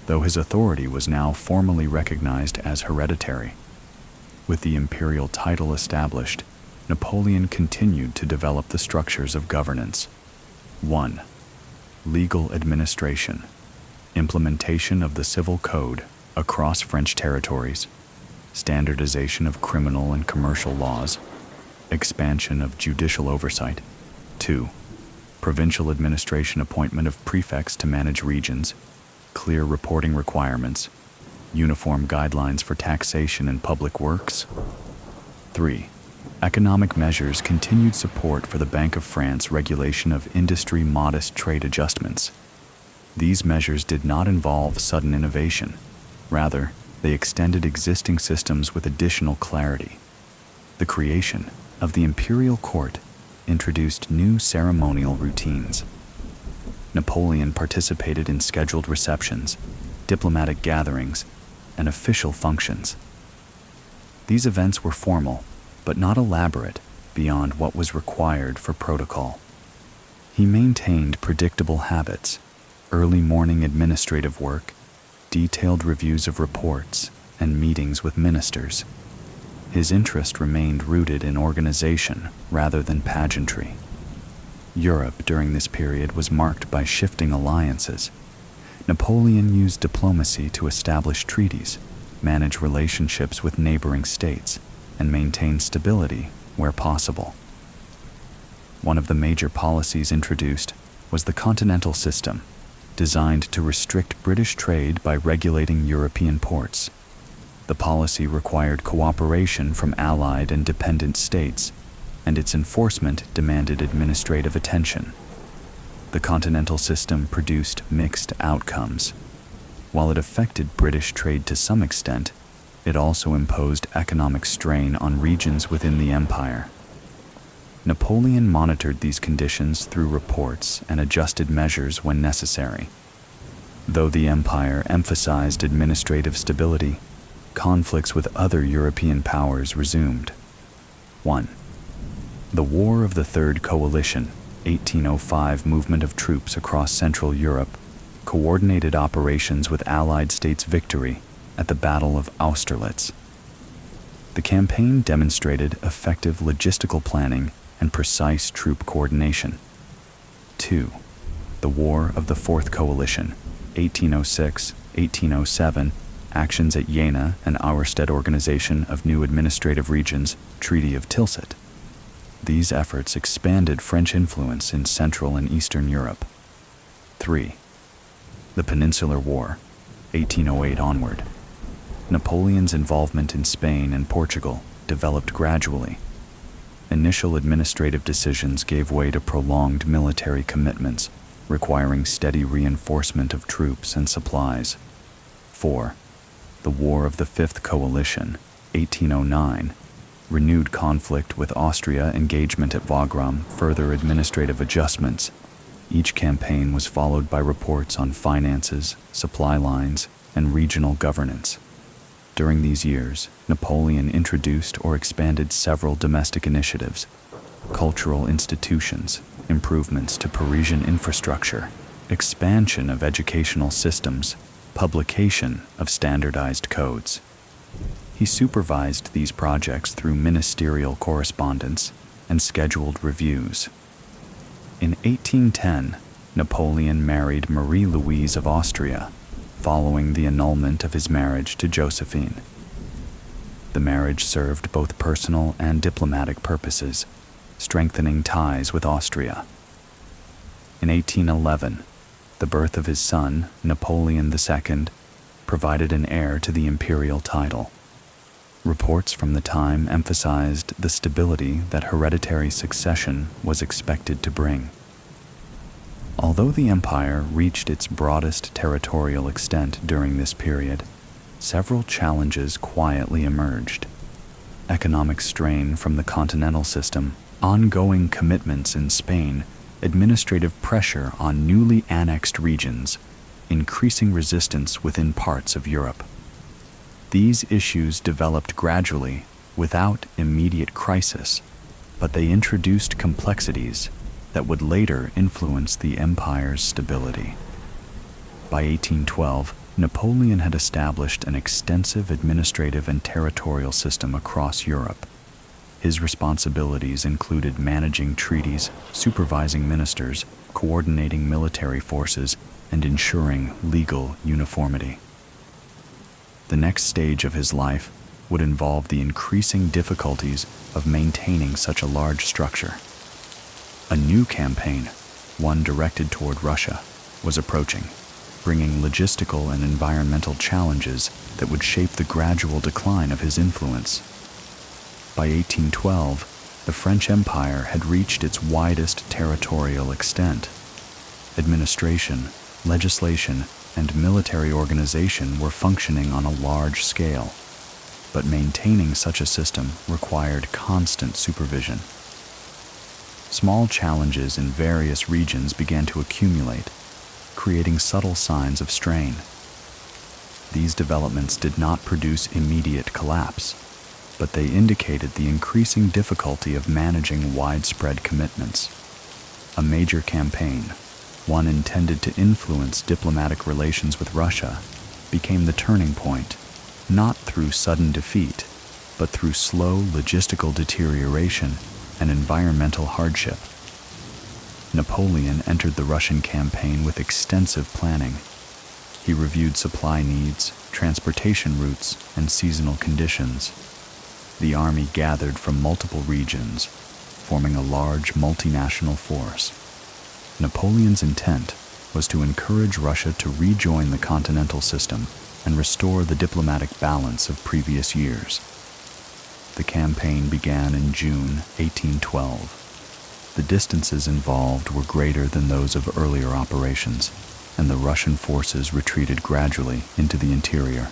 Speaker 1: though his authority was now formally recognized as hereditary. With the imperial title established, Napoleon continued to develop the structures of governance. 1. Legal administration, implementation of the civil code across French territories, standardization of criminal and commercial laws, expansion of judicial oversight. 2. Provincial administration, appointment of prefects to manage regions, clear reporting requirements, uniform guidelines for taxation and public works. 3. Economic measures, continued support for the Bank of France, regulation of industry, modest trade adjustments. These measures did not involve sudden innovation. Rather, they extended existing systems with additional clarity. The creation of the imperial court introduced new ceremonial routines. Napoleon participated in scheduled receptions, diplomatic gatherings, and official functions. These events were formal, but not elaborate beyond what was required for protocol. He maintained predictable habits, early morning administrative work, detailed reviews of reports, and meetings with ministers. His interest remained rooted in organization rather than pageantry. Europe during this period was marked by shifting alliances. Napoleon used diplomacy to establish treaties, manage relationships with neighboring states, and maintain stability where possible. One of the major policies introduced was the Continental System, designed to restrict British trade by regulating European ports. The policy required cooperation from allied and dependent states, and its enforcement demanded administrative attention. The Continental System produced mixed outcomes. While it affected British trade to some extent, it also imposed economic strain on regions within the empire. Napoleon monitored these conditions through reports and adjusted measures when necessary. Though the empire emphasized administrative stability, conflicts with other European powers resumed. 1. The War of the Third Coalition, 1805 movement of troops across Central Europe, coordinated operations with Allied states' victory at the Battle of Austerlitz. The campaign demonstrated effective logistical planning and precise troop coordination. 2. The War of the Fourth Coalition, 1806-1807, actions at Jena and Auerstedt, organization of new administrative regions, Treaty of Tilsit. These efforts expanded French influence in Central and Eastern Europe. 3. The Peninsular War, 1808 onward. Napoleon's involvement in Spain and Portugal developed gradually. Initial administrative decisions gave way to prolonged military commitments, requiring steady reinforcement of troops and supplies. 4. The War of the Fifth Coalition, 1809, renewed conflict with Austria, engagement at Wagram, further administrative adjustments. Each campaign was followed by reports on finances, supply lines, and regional governance. During these years, Napoleon introduced or expanded several domestic initiatives, cultural institutions, improvements to Parisian infrastructure, expansion of educational systems, publication of standardized codes. He supervised these projects through ministerial correspondence and scheduled reviews. In 1810, Napoleon married Marie-Louise of Austria, following the annulment of his marriage to Josephine. The marriage served both personal and diplomatic purposes, strengthening ties with Austria. In 1811, the birth of his son, Napoleon II, provided an heir to the imperial title. Reports from the time emphasized the stability that hereditary succession was expected to bring. Although the empire reached its broadest territorial extent during this period, several challenges quietly emerged. Economic strain from the continental system, ongoing commitments in Spain, administrative pressure on newly annexed regions, increasing resistance within parts of Europe. These issues developed gradually, without immediate crisis, but they introduced complexities that would later influence the empire's stability. By 1812, Napoleon had established an extensive administrative and territorial system across Europe. His responsibilities included managing treaties, supervising ministers, coordinating military forces, and ensuring legal uniformity. The next stage of his life would involve the increasing difficulties of maintaining such a large structure. A new campaign, one directed toward Russia, was approaching, bringing logistical and environmental challenges that would shape the gradual decline of his influence. By 1812, the French Empire had reached its widest territorial extent. Administration, legislation, and military organization were functioning on a large scale, but maintaining such a system required constant supervision. Small challenges in various regions began to accumulate, creating subtle signs of strain. These developments did not produce immediate collapse, but they indicated the increasing difficulty of managing widespread commitments. A major campaign, one intended to influence diplomatic relations with Russia, became the turning point, not through sudden defeat, but through slow logistical deterioration and environmental hardship. Napoleon entered the Russian campaign with extensive planning. He reviewed supply needs, transportation routes, and seasonal conditions. The army gathered from multiple regions, forming a large multinational force. Napoleon's intent was to encourage Russia to rejoin the continental system and restore the diplomatic balance of previous years. The campaign began in June 1812. The distances involved were greater than those of earlier operations, and the Russian forces retreated gradually into the interior.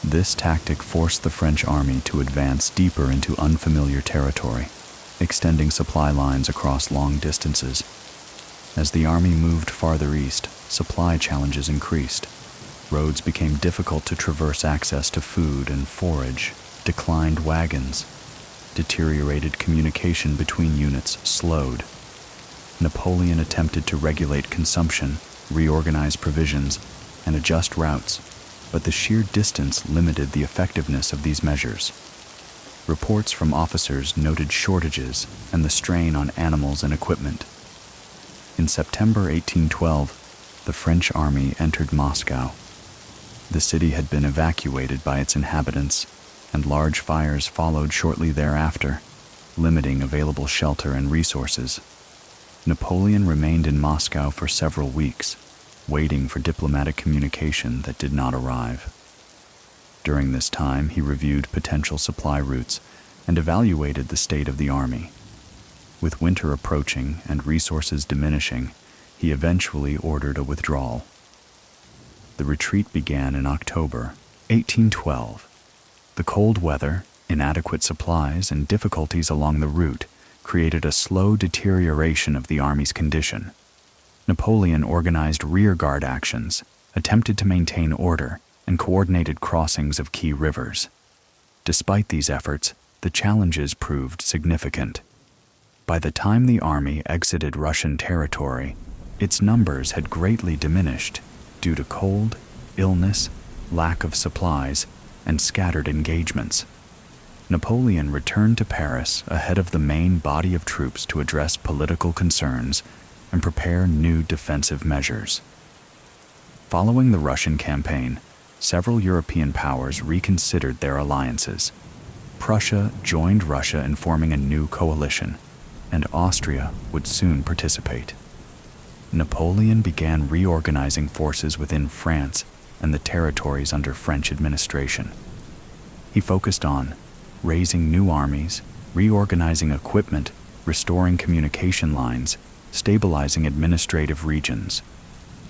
Speaker 1: This tactic forced the French army to advance deeper into unfamiliar territory, extending supply lines across long distances. As the army moved farther east, supply challenges increased. Roads became difficult to traverse, access to food and forage declined, wagons. Deteriorated communication between units slowed. Napoleon attempted to regulate consumption, reorganize provisions, and adjust routes, but the sheer distance limited the effectiveness of these measures. Reports from officers noted shortages and the strain on animals and equipment. In September 1812, the French army entered Moscow. The city had been evacuated by its inhabitants, and large fires followed shortly thereafter, limiting available shelter and resources. Napoleon remained in Moscow for several weeks, waiting for diplomatic communication that did not arrive. During this time, he reviewed potential supply routes and evaluated the state of the army. With winter approaching and resources diminishing, he eventually ordered a withdrawal. The retreat began in October 1812. The cold weather, inadequate supplies, and difficulties along the route created a slow deterioration of the army's condition. Napoleon organized rearguard actions, attempted to maintain order, and coordinated crossings of key rivers. Despite these efforts, the challenges proved significant. By the time the army exited Russian territory, its numbers had greatly diminished due to cold, illness, lack of supplies, and scattered engagements. Napoleon returned to Paris ahead of the main body of troops to address political concerns and prepare new defensive measures. Following the Russian campaign, several European powers reconsidered their alliances. Prussia joined Russia in forming a new coalition, and Austria would soon participate. Napoleon began reorganizing forces within France and the territories under French administration. He focused on raising new armies, reorganizing equipment, restoring communication lines, stabilizing administrative regions.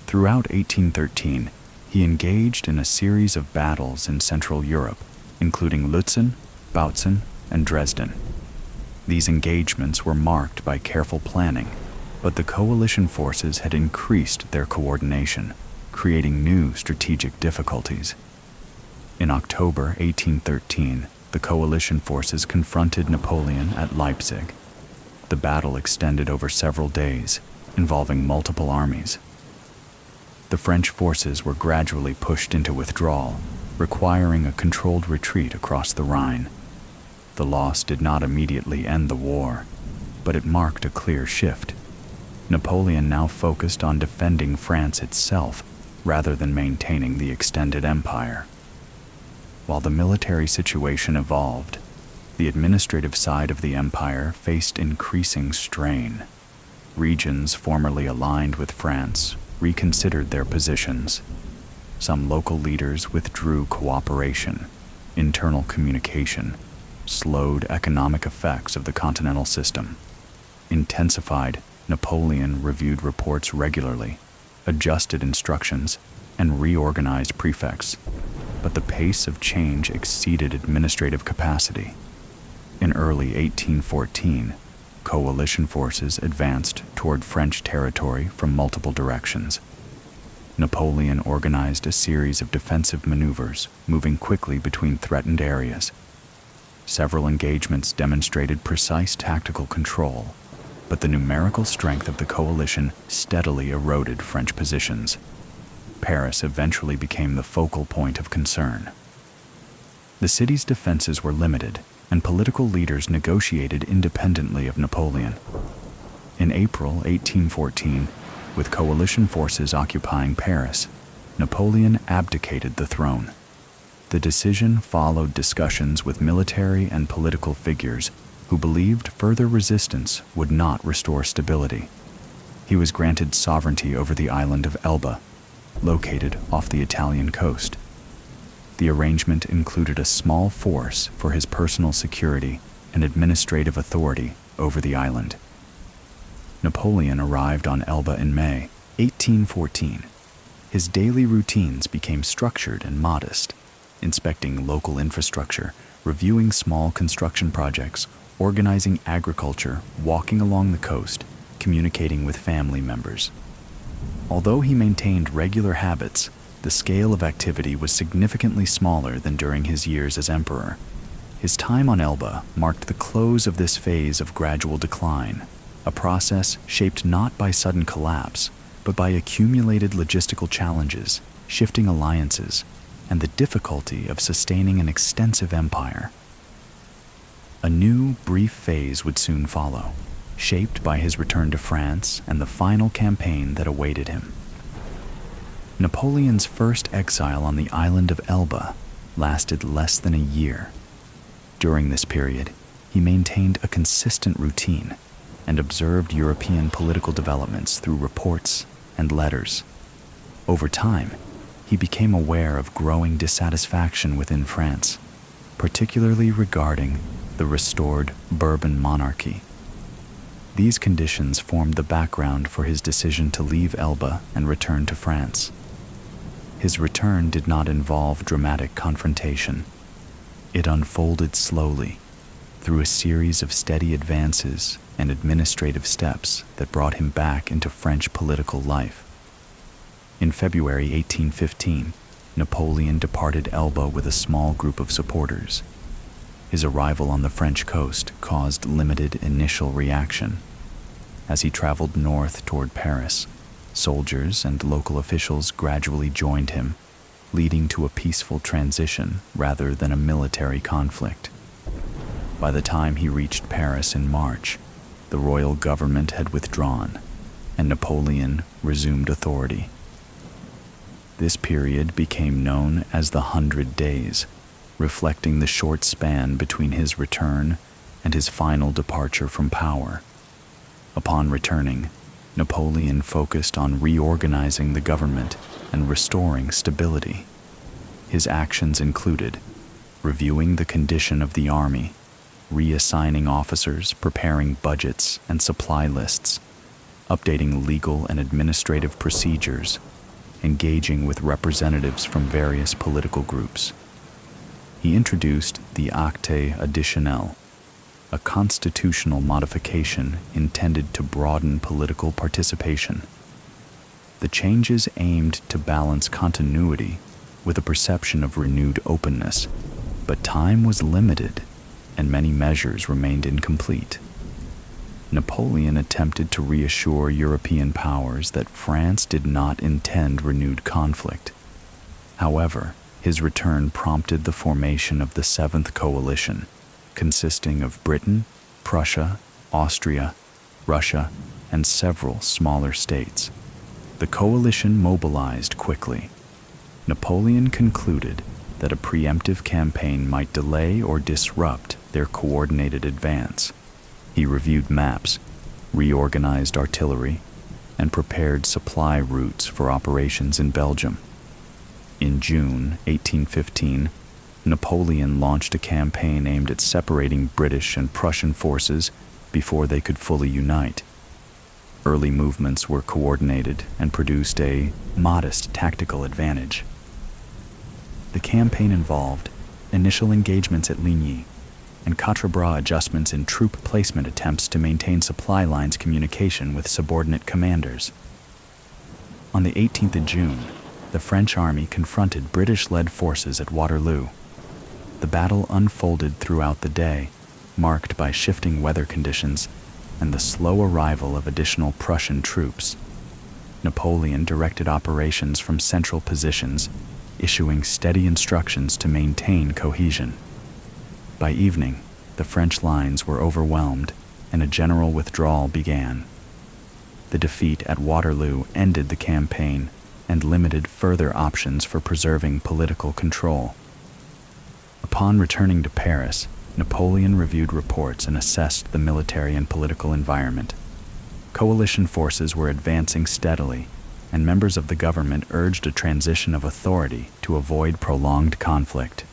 Speaker 1: Throughout 1813, he engaged in a series of battles in Central Europe, including Lutzen, Bautzen, and Dresden. These engagements were marked by careful planning, but the coalition forces had increased their coordination, creating new strategic difficulties. In October 1813, the coalition forces confronted Napoleon at Leipzig. The battle extended over several days, involving multiple armies. The French forces were gradually pushed into withdrawal, requiring a controlled retreat across the Rhine. The loss did not immediately end the war, but it marked a clear shift. Napoleon now focused on defending France itself rather than maintaining the extended empire. While the military situation evolved, the administrative side of the empire faced increasing strain. Regions formerly aligned with France reconsidered their positions. Some local leaders withdrew cooperation. Internal communication slowed economic effects of the continental system. Intensified, Napoleon reviewed reports regularly, adjusted instructions, and reorganized prefects, but the pace of change exceeded administrative capacity. In early 1814, coalition forces advanced toward French territory from multiple directions. Napoleon organized a series of defensive maneuvers, moving quickly between threatened areas. Several engagements demonstrated precise tactical control, but the numerical strength of the coalition steadily eroded French positions. Paris eventually became the focal point of concern. The city's defenses were limited, and political leaders negotiated independently of Napoleon. In April 1814, with coalition forces occupying Paris, Napoleon abdicated the throne. The decision followed discussions with military and political figures who believed further resistance would not restore stability. He was granted sovereignty over the island of Elba, located off the Italian coast. The arrangement included a small force for his personal security and administrative authority over the island. Napoleon arrived on Elba in May 1814. His daily routines became structured and modest, inspecting local infrastructure, reviewing small construction projects, organizing agriculture, walking along the coast, communicating with family members. Although he maintained regular habits, the scale of activity was significantly smaller than during his years as emperor. His time on Elba marked the close of this phase of gradual decline, a process shaped not by sudden collapse, but by accumulated logistical challenges, shifting alliances, and the difficulty of sustaining an extensive empire. A new, brief phase would soon follow, shaped by his return to France and the final campaign that awaited him. Napoleon's first exile on the island of Elba lasted less than a year. During this period, he maintained a consistent routine and observed European political developments through reports and letters. Over time, he became aware of growing dissatisfaction within France, particularly regarding the restored Bourbon monarchy. These conditions formed the background for his decision to leave Elba and return to France. His return did not involve dramatic confrontation. It unfolded slowly, through a series of steady advances and administrative steps that brought him back into French political life. In February 1815, Napoleon departed Elba with a small group of supporters. His arrival on the French coast caused limited initial reaction. As he traveled north toward Paris, soldiers and local officials gradually joined him, leading to a peaceful transition rather than a military conflict. By the time he reached Paris in March, the royal government had withdrawn, and Napoleon resumed authority. This period became known as the 100 Days, reflecting the short span between his return and his final departure from power. Upon returning, Napoleon focused on reorganizing the government and restoring stability. His actions included reviewing the condition of the army, reassigning officers, preparing budgets and supply lists, updating legal and administrative procedures, engaging with representatives from various political groups. He introduced the Acte Additionnel, a constitutional modification intended to broaden political participation. The changes aimed to balance continuity with a perception of renewed openness, but time was limited and many measures remained incomplete. Napoleon attempted to reassure European powers that France did not intend renewed conflict. However, his return prompted the formation of the Seventh Coalition, consisting of Britain, Prussia, Austria, Russia, and several smaller states. The coalition mobilized quickly. Napoleon concluded that a preemptive campaign might delay or disrupt their coordinated advance. He reviewed maps, reorganized artillery, and prepared supply routes for operations in Belgium. In June 1815, Napoleon launched a campaign aimed at separating British and Prussian forces before they could fully unite. Early movements were coordinated and produced a modest tactical advantage. The campaign involved initial engagements at Ligny and quatre bras adjustments in troop placement attempts to maintain supply lines communication with subordinate commanders. On the 18th of June, the French army confronted British-led forces at Waterloo. The battle unfolded throughout the day, marked by shifting weather conditions and the slow arrival of additional Prussian troops. Napoleon directed operations from central positions, issuing steady instructions to maintain cohesion. By evening, the French lines were overwhelmed and a general withdrawal began. The defeat at Waterloo ended the campaign and limited further options for preserving political control. Upon returning to Paris, Napoleon reviewed reports and assessed the military and political environment. Coalition forces were advancing steadily, and members of the government urged a transition of authority to avoid prolonged conflict.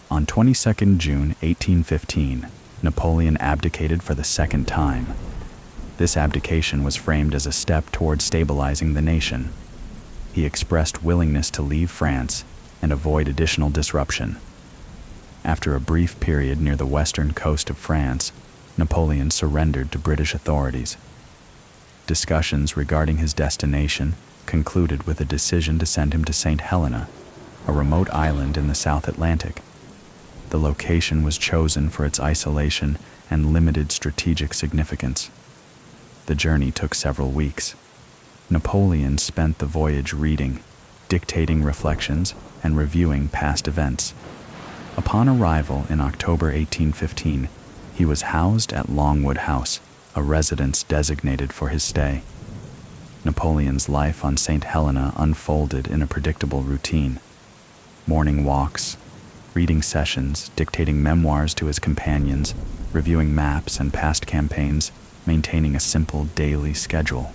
Speaker 1: On 22 June 1815, Napoleon abdicated for the second time. This abdication was framed as a step toward stabilizing the nation. He expressed willingness to leave France and avoid additional disruption. After a brief period near the western coast of France, Napoleon surrendered to British authorities. Discussions regarding his destination concluded with a decision to send him to St. Helena, a remote island in the South Atlantic. The location was chosen for its isolation and limited strategic significance. The journey took several weeks. Napoleon spent the voyage reading, dictating reflections, and reviewing past events. Upon arrival in October 1815, he was housed at Longwood House, a residence designated for his stay. Napoleon's life on St. Helena unfolded in a predictable routine. Morning walks, reading sessions, dictating memoirs to his companions, reviewing maps and past campaigns, maintaining a simple daily schedule.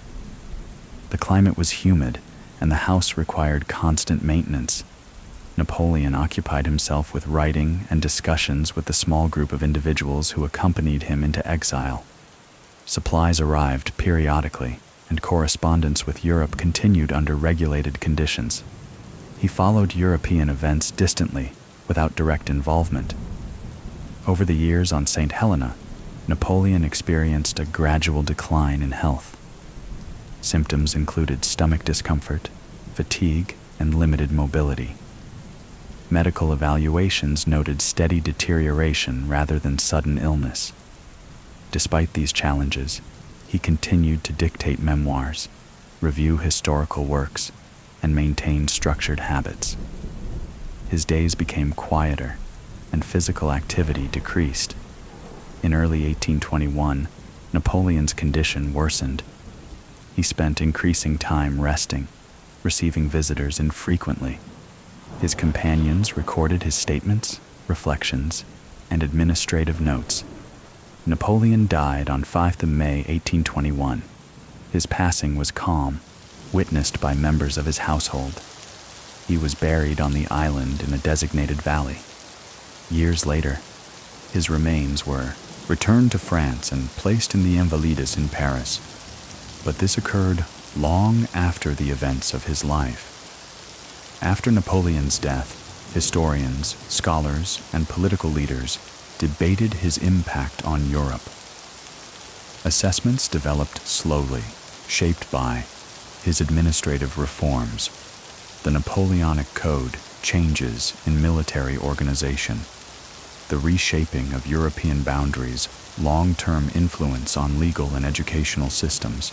Speaker 1: The climate was humid, and the house required constant maintenance. Napoleon occupied himself with writing and discussions with the small group of individuals who accompanied him into exile. Supplies arrived periodically, and correspondence with Europe continued under regulated conditions. He followed European events distantly, without direct involvement. Over the years on St. Helena, Napoleon experienced a gradual decline in health. Symptoms included stomach discomfort, fatigue, and limited mobility. Medical evaluations noted steady deterioration rather than sudden illness. Despite these challenges, he continued to dictate memoirs, review historical works, and maintain structured habits. His days became quieter, and physical activity decreased. In early 1821, Napoleon's condition worsened. He spent increasing time resting, receiving visitors infrequently. His companions recorded his statements, reflections, and administrative notes. Napoleon died on 5th of May 1821. His passing was calm, witnessed by members of his household. He was buried on the island in a designated valley. Years later, his remains were returned to France and placed in the Invalides in Paris. But this occurred long after the events of his life. After Napoleon's death, historians, scholars, and political leaders debated his impact on Europe. Assessments developed slowly, shaped by his administrative reforms, the Napoleonic Code, changes in military organization, the reshaping of European boundaries, long-term influence on legal and educational systems.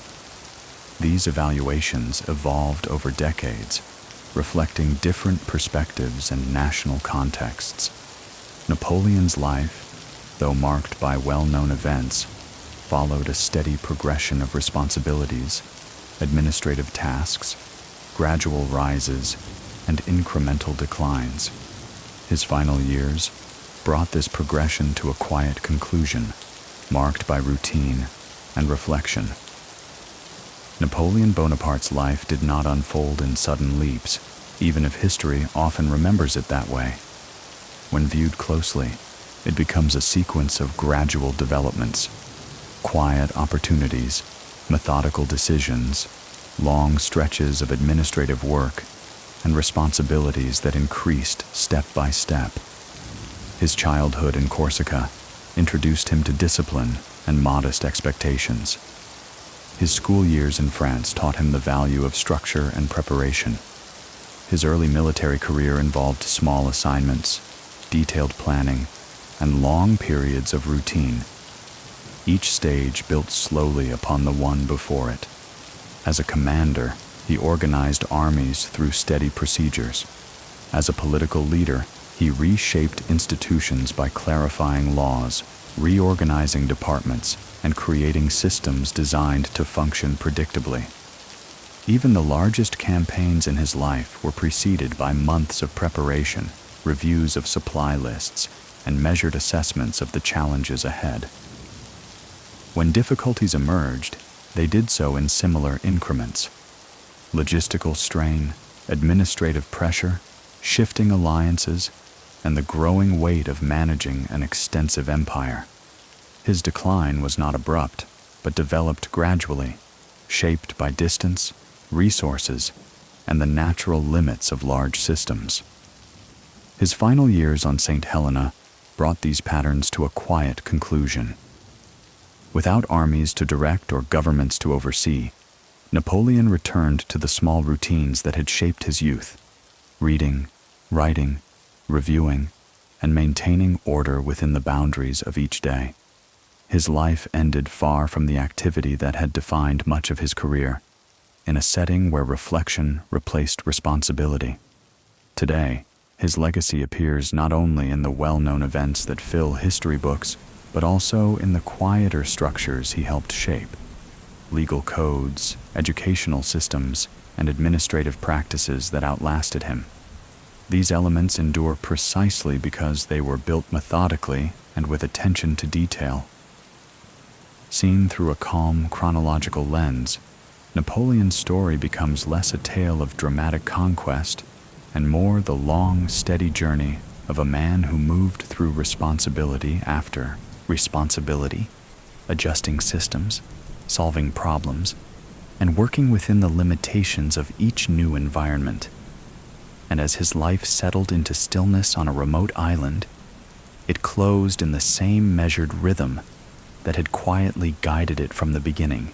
Speaker 1: These evaluations evolved over decades, reflecting different perspectives and national contexts. Napoleon's life, though marked by well-known events, followed a steady progression of responsibilities, administrative tasks, gradual rises, and incremental declines. His final years brought this progression to a quiet conclusion, marked by routine and reflection. Napoleon Bonaparte's life did not unfold in sudden leaps, even if history often remembers it that way. When viewed closely, it becomes a sequence of gradual developments, quiet opportunities, methodical decisions, long stretches of administrative work, and responsibilities that increased step by step. His childhood in Corsica introduced him to discipline and modest expectations. His school years in France taught him the value of structure and preparation. His early military career involved small assignments, detailed planning, and long periods of routine. Each stage built slowly upon the one before it. As a commander, he organized armies through steady procedures. As a political leader, he reshaped institutions by clarifying laws, reorganizing departments, and creating systems designed to function predictably. Even the largest campaigns in his life were preceded by months of preparation, reviews of supply lists, and measured assessments of the challenges ahead. When difficulties emerged, they did so in similar increments. Logistical strain, administrative pressure, shifting alliances, and the growing weight of managing an extensive empire. His decline was not abrupt, but developed gradually, shaped by distance, resources, and the natural limits of large systems. His final years on St. Helena brought these patterns to a quiet conclusion. Without armies to direct or governments to oversee, Napoleon returned to the small routines that had shaped his youth: reading, writing, reviewing, and maintaining order within the boundaries of each day. His life ended far from the activity that had defined much of his career, in a setting where reflection replaced responsibility. Today, his legacy appears not only in the well-known events that fill history books, but also in the quieter structures he helped shape: legal codes, educational systems, and administrative practices that outlasted him. These elements endure precisely because they were built methodically and with attention to detail. Seen through a calm chronological lens, Napoleon's story becomes less a tale of dramatic conquest and more the long, steady journey of a man who moved through responsibility after responsibility, adjusting systems, solving problems, and working within the limitations of each new environment. And as his life settled into stillness on a remote island, it closed in the same measured rhythm that had quietly guided it from the beginning.